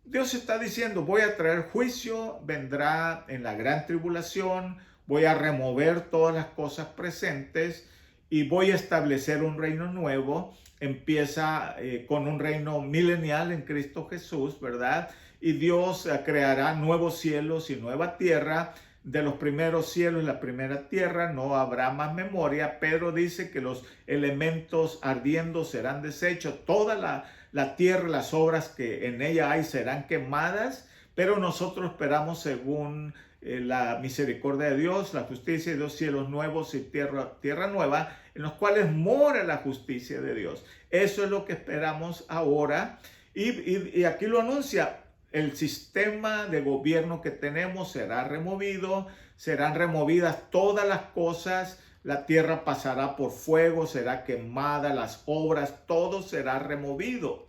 Dios está diciendo: voy a traer juicio, vendrá en la gran tribulación, voy a remover todas las cosas presentes y voy a establecer un reino nuevo. Empieza con un reino milenial en Cristo Jesús, ¿verdad? Y Dios creará nuevos cielos y nueva tierra. De los primeros cielos y la primera tierra no habrá más memoria. Pedro dice que los elementos ardiendo serán deshechos. Toda la tierra, las obras que en ella hay serán quemadas. Pero nosotros esperamos, según la misericordia de Dios, la justicia de Dios, cielos nuevos y tierra nueva, en los cuales mora la justicia de Dios. Eso es lo que esperamos ahora. Y aquí lo anuncia: el sistema de gobierno que tenemos será removido, serán removidas todas las cosas, la tierra pasará por fuego, será quemada, las obras, todo será removido.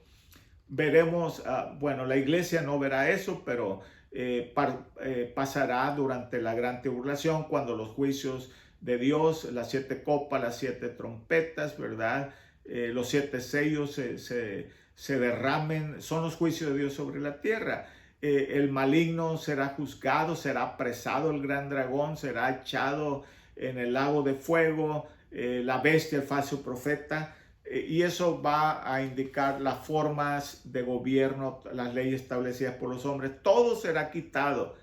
Veremos, bueno, la iglesia no verá eso, pero pasará durante la gran tribulación, cuando los juicios de Dios, las 7 copas, las 7 trompetas, ¿verdad? Los 7 sellos se derramen, son los juicios de Dios sobre la tierra. El maligno será juzgado, será apresado, el gran dragón será echado en el lago de fuego, la bestia, el falso profeta. Y eso va a indicar las formas de gobierno, las leyes establecidas por los hombres. Todo será quitado.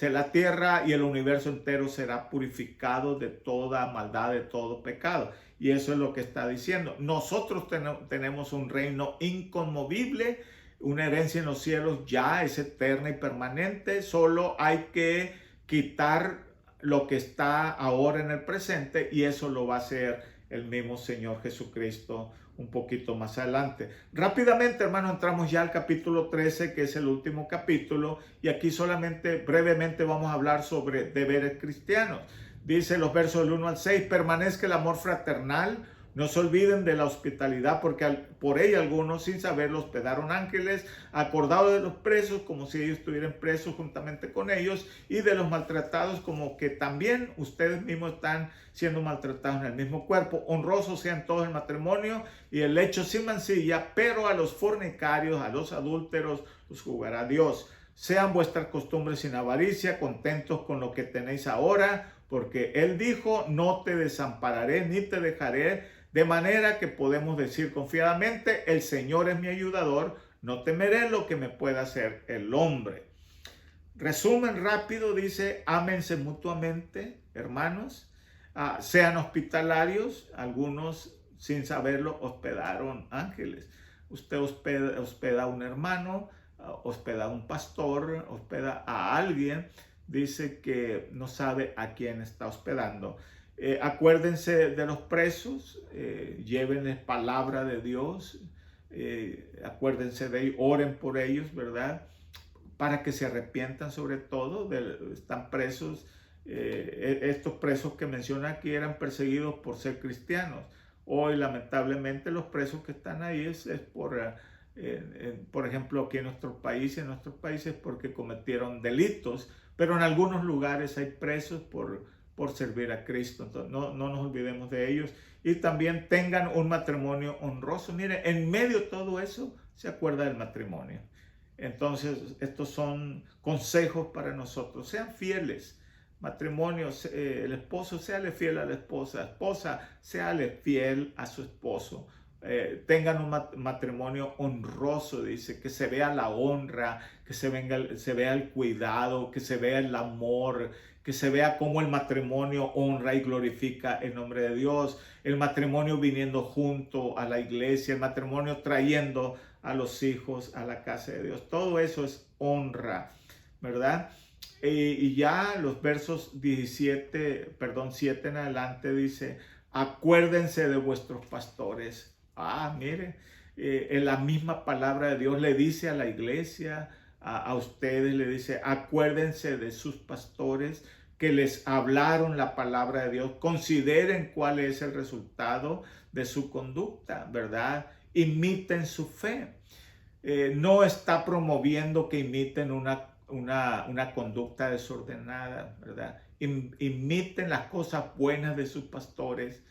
La tierra y el universo entero será purificado de toda maldad, de todo pecado. Y eso es lo que está diciendo. Nosotros tenemos un reino inconmovible, una herencia en los cielos ya es eterna y permanente. Solo hay que quitar lo que está ahora en el presente, y eso lo va a hacer el mismo Señor Jesucristo un poquito más adelante. Rápidamente, hermano, entramos ya al capítulo 13, que es el último capítulo, y aquí solamente brevemente vamos a hablar sobre deberes cristianos. Dice los versos del 1 al 6, permanezca el amor fraternal, no se olviden de la hospitalidad, porque por ella algunos sin saberlo hospedaron ángeles, acordados de los presos como si ellos estuvieran presos juntamente con ellos, y de los maltratados como que también ustedes mismos están siendo maltratados en el mismo cuerpo. Honrosos sean todos el matrimonio y el lecho sin mancilla, pero a los fornicarios, a los adúlteros, los juzgará Dios. Sean vuestras costumbres sin avaricia, contentos con lo que tenéis ahora, porque Él dijo, no te desampararé ni te dejaré, de manera que podemos decir confiadamente, el Señor es mi ayudador, no temeré lo que me pueda hacer el hombre. Resumen rápido, dice, ámense mutuamente, hermanos, sean hospitalarios. Algunos sin saberlo hospedaron ángeles. Usted hospeda a un hermano, hospeda a un pastor, hospeda a alguien, dice que no sabe a quién está hospedando. Acuérdense de los presos, llévenles palabra de Dios, acuérdense de ellos, oren por ellos, ¿verdad? Para que se arrepientan sobre todo, están presos. Estos presos que menciona aquí eran perseguidos por ser cristianos. Hoy lamentablemente los presos que están ahí es por ejemplo aquí en nuestros países porque cometieron delitos, pero en algunos lugares hay presos por servir a Cristo. Entonces, no nos olvidemos de ellos, y también tengan un matrimonio honroso. Mire, en medio de todo eso se acuerda del matrimonio. Entonces, estos son consejos para nosotros. Sean fieles. Matrimonio, el esposo, séale fiel a la esposa, séale fiel a su esposo. Tengan un matrimonio honroso, dice, que se vea la honra, que se vea el cuidado, que se vea el amor, que se vea cómo el matrimonio honra y glorifica el nombre de Dios, el matrimonio viniendo junto a la iglesia, el matrimonio trayendo a los hijos a la casa de Dios. Todo eso es honra, ¿verdad? Y ya los versos 7 en adelante dice, acuérdense de vuestros pastores. Mire, en la misma palabra de Dios le dice a la iglesia, a ustedes le dice, acuérdense de sus pastores que les hablaron la palabra de Dios, consideren cuál es el resultado de su conducta, ¿verdad? Imiten su fe. No está promoviendo que imiten una conducta desordenada, ¿verdad? Imiten las cosas buenas de sus pastores.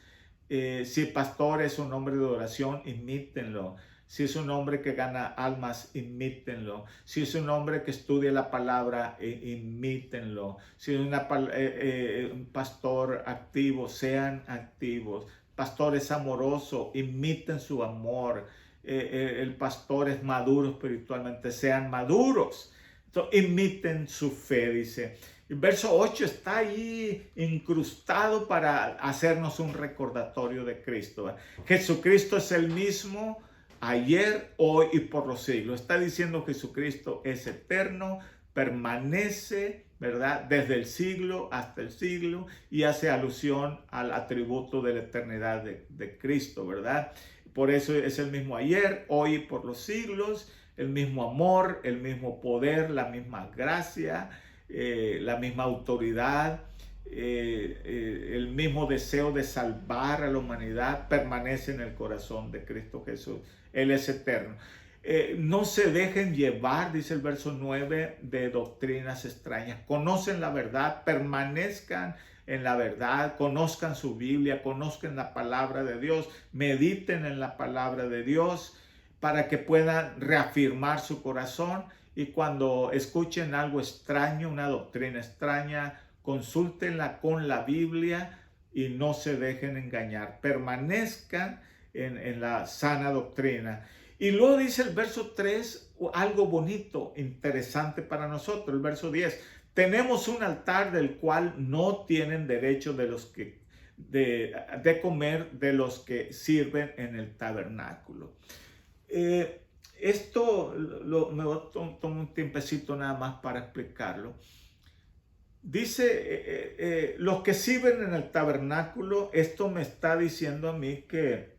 Si el pastor es un hombre de oración, imítenlo. Si es un hombre que gana almas, imítenlo. Si es un hombre que estudia la palabra, imítenlo. Si es un pastor activo, sean activos. Pastor es amoroso, imiten su amor. El pastor es maduro espiritualmente, sean maduros. Entonces, imiten su fe, dice. El verso 8 está ahí incrustado para hacernos un recordatorio de Cristo. Jesucristo es el mismo ayer, hoy y por los siglos. Está diciendo que Jesucristo es eterno, permanece, ¿verdad? Desde el siglo hasta el siglo, y hace alusión al atributo de la eternidad de Cristo, ¿verdad? Por eso es el mismo ayer, hoy y por los siglos, el mismo amor, el mismo poder, la misma gracia, la misma autoridad, el mismo deseo de salvar a la humanidad permanece en el corazón de Cristo Jesús. Él es eterno. No se dejen llevar, dice el verso 9, de doctrinas extrañas. Conocen la verdad, permanezcan en la verdad, conozcan su Biblia, conozcan la palabra de Dios, mediten en la palabra de Dios para que puedan reafirmar su corazón. Y cuando escuchen algo extraño, una doctrina extraña, consúltenla con la Biblia y no se dejen engañar. Permanezcan en la sana doctrina. Y luego dice el verso 3 algo bonito, interesante para nosotros. El verso 10, tenemos un altar del cual no tienen derecho de comer de los que sirven en el tabernáculo. Esto me voy a tomar un tiempecito nada más para explicarlo. Dice, los que sirven en el tabernáculo, esto me está diciendo a mí que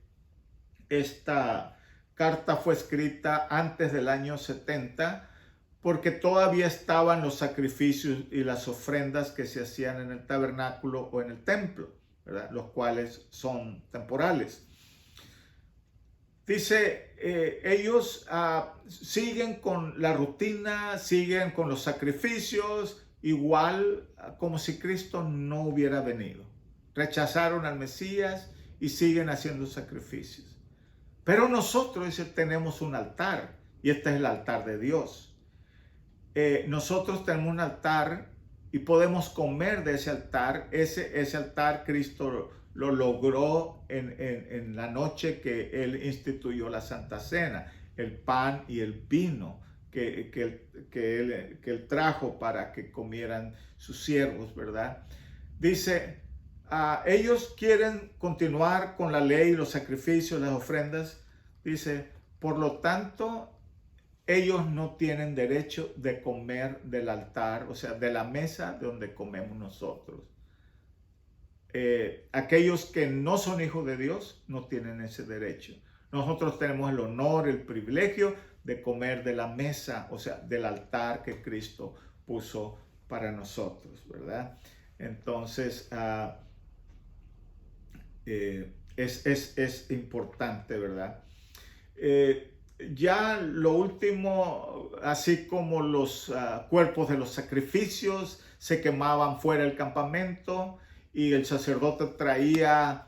esta carta fue escrita antes del año 70, porque todavía estaban los sacrificios y las ofrendas que se hacían en el tabernáculo o en el templo, ¿verdad? Los cuales son temporales. Dice, ellos siguen con la rutina, siguen con los sacrificios, igual como si Cristo no hubiera venido. Rechazaron al Mesías y siguen haciendo sacrificios. Pero nosotros, dice, tenemos un altar, y este es el altar de Dios. Nosotros tenemos un altar y podemos comer de ese altar. Ese altar Cristo lo logró en la noche que Él instituyó la Santa Cena, el pan y el vino que él trajo para que comieran sus siervos, ¿verdad? Dice, ellos quieren continuar con la ley, los sacrificios, las ofrendas. Dice, por lo tanto, ellos no tienen derecho de comer del altar, o sea, de la mesa donde comemos nosotros. Aquellos que no son hijos de Dios no tienen ese derecho. Nosotros tenemos el honor, el privilegio de comer de la mesa, o sea, del altar que Cristo puso para nosotros, ¿verdad? Entonces, es importante, ¿verdad? Ya lo último, así como los cuerpos de los sacrificios se quemaban fuera del campamento y el sacerdote traía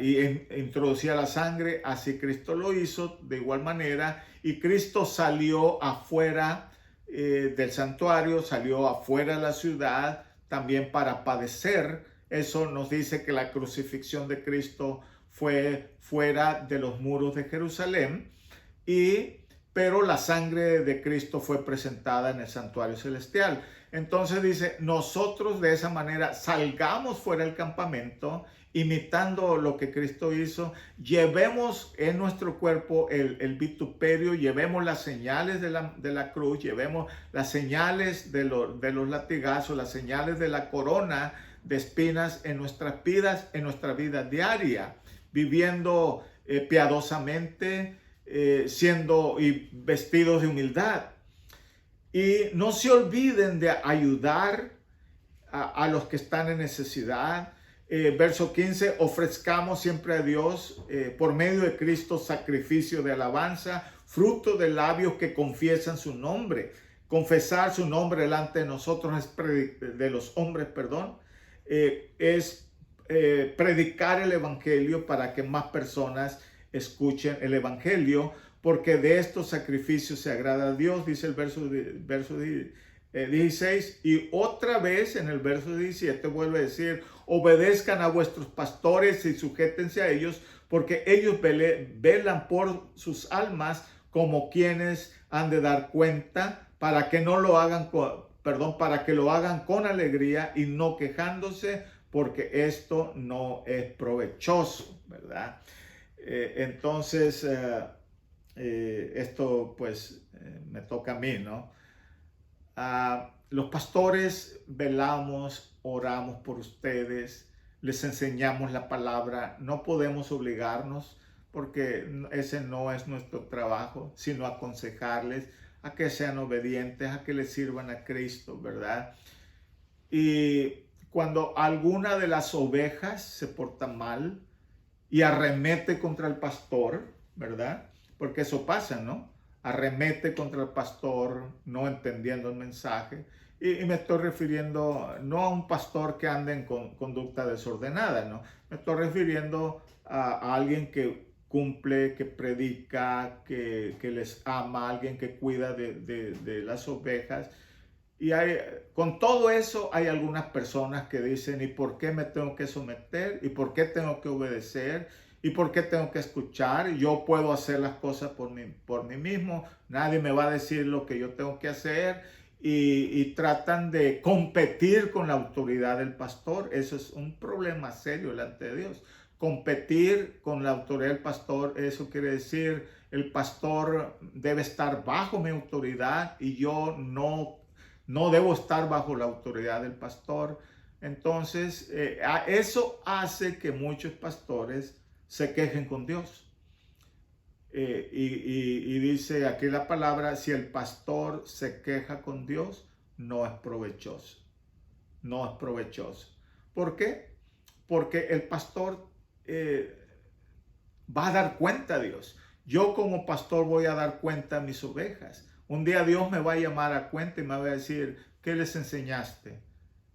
y introducía la sangre, así Cristo lo hizo de igual manera, y Cristo salió afuera del santuario, salió afuera de la ciudad también para padecer. Eso nos dice que la crucifixión de Cristo fue fuera de los muros de Jerusalén, pero la sangre de Cristo fue presentada en el santuario celestial. Entonces dice, nosotros de esa manera salgamos fuera del campamento, imitando lo que Cristo hizo, llevemos en nuestro cuerpo el vituperio, llevemos las señales de la cruz, llevemos las señales de los latigazos, las señales de la corona de espinas en nuestras vidas, en nuestra vida diaria, viviendo piadosamente, siendo y vestidos de humildad. Y no se olviden de ayudar a los que están en necesidad. Verso 15, ofrezcamos siempre a Dios por medio de Cristo sacrificio de alabanza, fruto de labios que confiesan su nombre. Confesar su nombre delante de nosotros de los hombres, es predicar el evangelio para que más personas escuchen el evangelio, porque de estos sacrificios se agrada a Dios, dice el verso 16, y otra vez en el verso 17 vuelve a decir, obedezcan a vuestros pastores y sujétense a ellos, porque ellos velan por sus almas como quienes han de dar cuenta, para que no lo hagan, para que lo hagan con alegría y no quejándose, porque esto no es provechoso, ¿verdad? Entonces, esto pues me toca a mí, ¿no? Los pastores velamos, oramos por ustedes, les enseñamos la palabra, no podemos obligarnos porque ese no es nuestro trabajo, sino aconsejarles a que sean obedientes, a que les sirvan a Cristo, ¿verdad? Y cuando alguna de las ovejas se porta mal y arremete contra el pastor, ¿verdad? Porque eso pasa, ¿no? Arremete contra el pastor, no entendiendo el mensaje. Y me estoy refiriendo no a un pastor que ande en conducta desordenada, ¿no? Me estoy refiriendo a alguien que cumple, que predica, que les ama, alguien que cuida de las ovejas. Y con todo eso hay algunas personas que dicen, ¿y por qué me tengo que someter? ¿Y por qué tengo que obedecer? ¿Y por qué tengo que escuchar? Yo puedo hacer las cosas por mí mismo. Nadie me va a decir lo que yo tengo que hacer. y tratan de competir con la autoridad del pastor. Eso es un problema serio delante de Dios. Competir con la autoridad del pastor, eso quiere decir, el pastor debe estar bajo mi autoridad y yo no debo estar bajo la autoridad del pastor. Entonces, eso hace que muchos pastores se quejen con Dios. Y dice aquí la palabra, si el pastor se queja con Dios, no es provechoso. No es provechoso. ¿Por qué? Porque el pastor va a dar cuenta a Dios. Yo como pastor voy a dar cuenta a mis ovejas. Un día Dios me va a llamar a cuenta y me va a decir, ¿qué les enseñaste?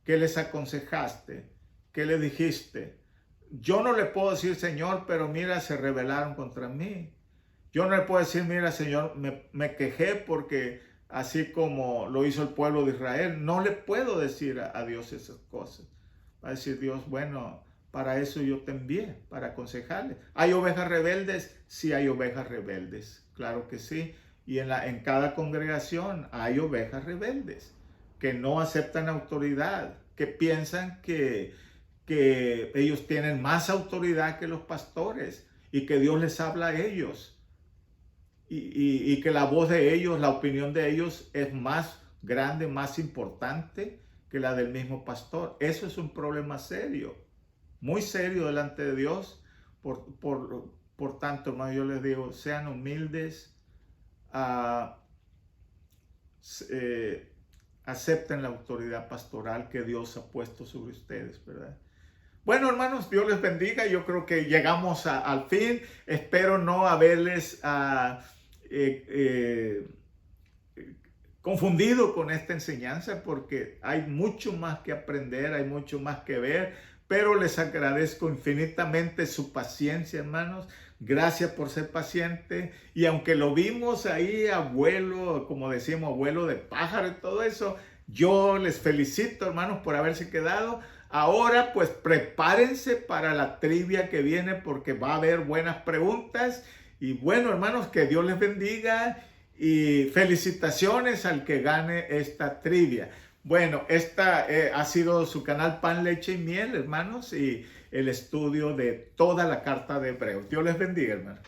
¿Qué les aconsejaste? ¿Qué les dijiste? Yo no le puedo decir, Señor, pero mira, se rebelaron contra mí. Yo no le puedo decir, mira, Señor, me quejé porque así como lo hizo el pueblo de Israel. No le puedo decir a Dios esas cosas. Va a decir Dios, bueno, para eso yo te envié, para aconsejarle. ¿Hay ovejas rebeldes? Sí, hay ovejas rebeldes, claro que sí. Y en cada congregación hay ovejas rebeldes que no aceptan autoridad, que piensan que ellos tienen más autoridad que los pastores y que Dios les habla a ellos. Y que la voz de ellos, la opinión de ellos es más grande, más importante que la del mismo pastor. Eso es un problema serio, muy serio delante de Dios. Por tanto, hermano, yo les digo, sean humildes, acepten la autoridad pastoral que Dios ha puesto sobre ustedes, ¿verdad? Bueno, hermanos, Dios les bendiga. Yo creo que llegamos al fin. Espero no haberles confundido con esta enseñanza, porque hay mucho más que aprender, hay mucho más que ver, pero les agradezco infinitamente su paciencia, hermanos. Gracias por ser paciente. Y aunque lo vimos ahí, abuelo, como decíamos, abuelo de pájaro y todo eso, yo les felicito, hermanos, por haberse quedado. Ahora, pues prepárense para la trivia que viene, porque va a haber buenas preguntas. Y bueno, hermanos, que Dios les bendiga y felicitaciones al que gane esta trivia. Bueno, esta ha sido su canal Pan, Leche y Miel, hermanos, y el estudio de toda la carta de Hebreos. Dios les bendiga, hermanos.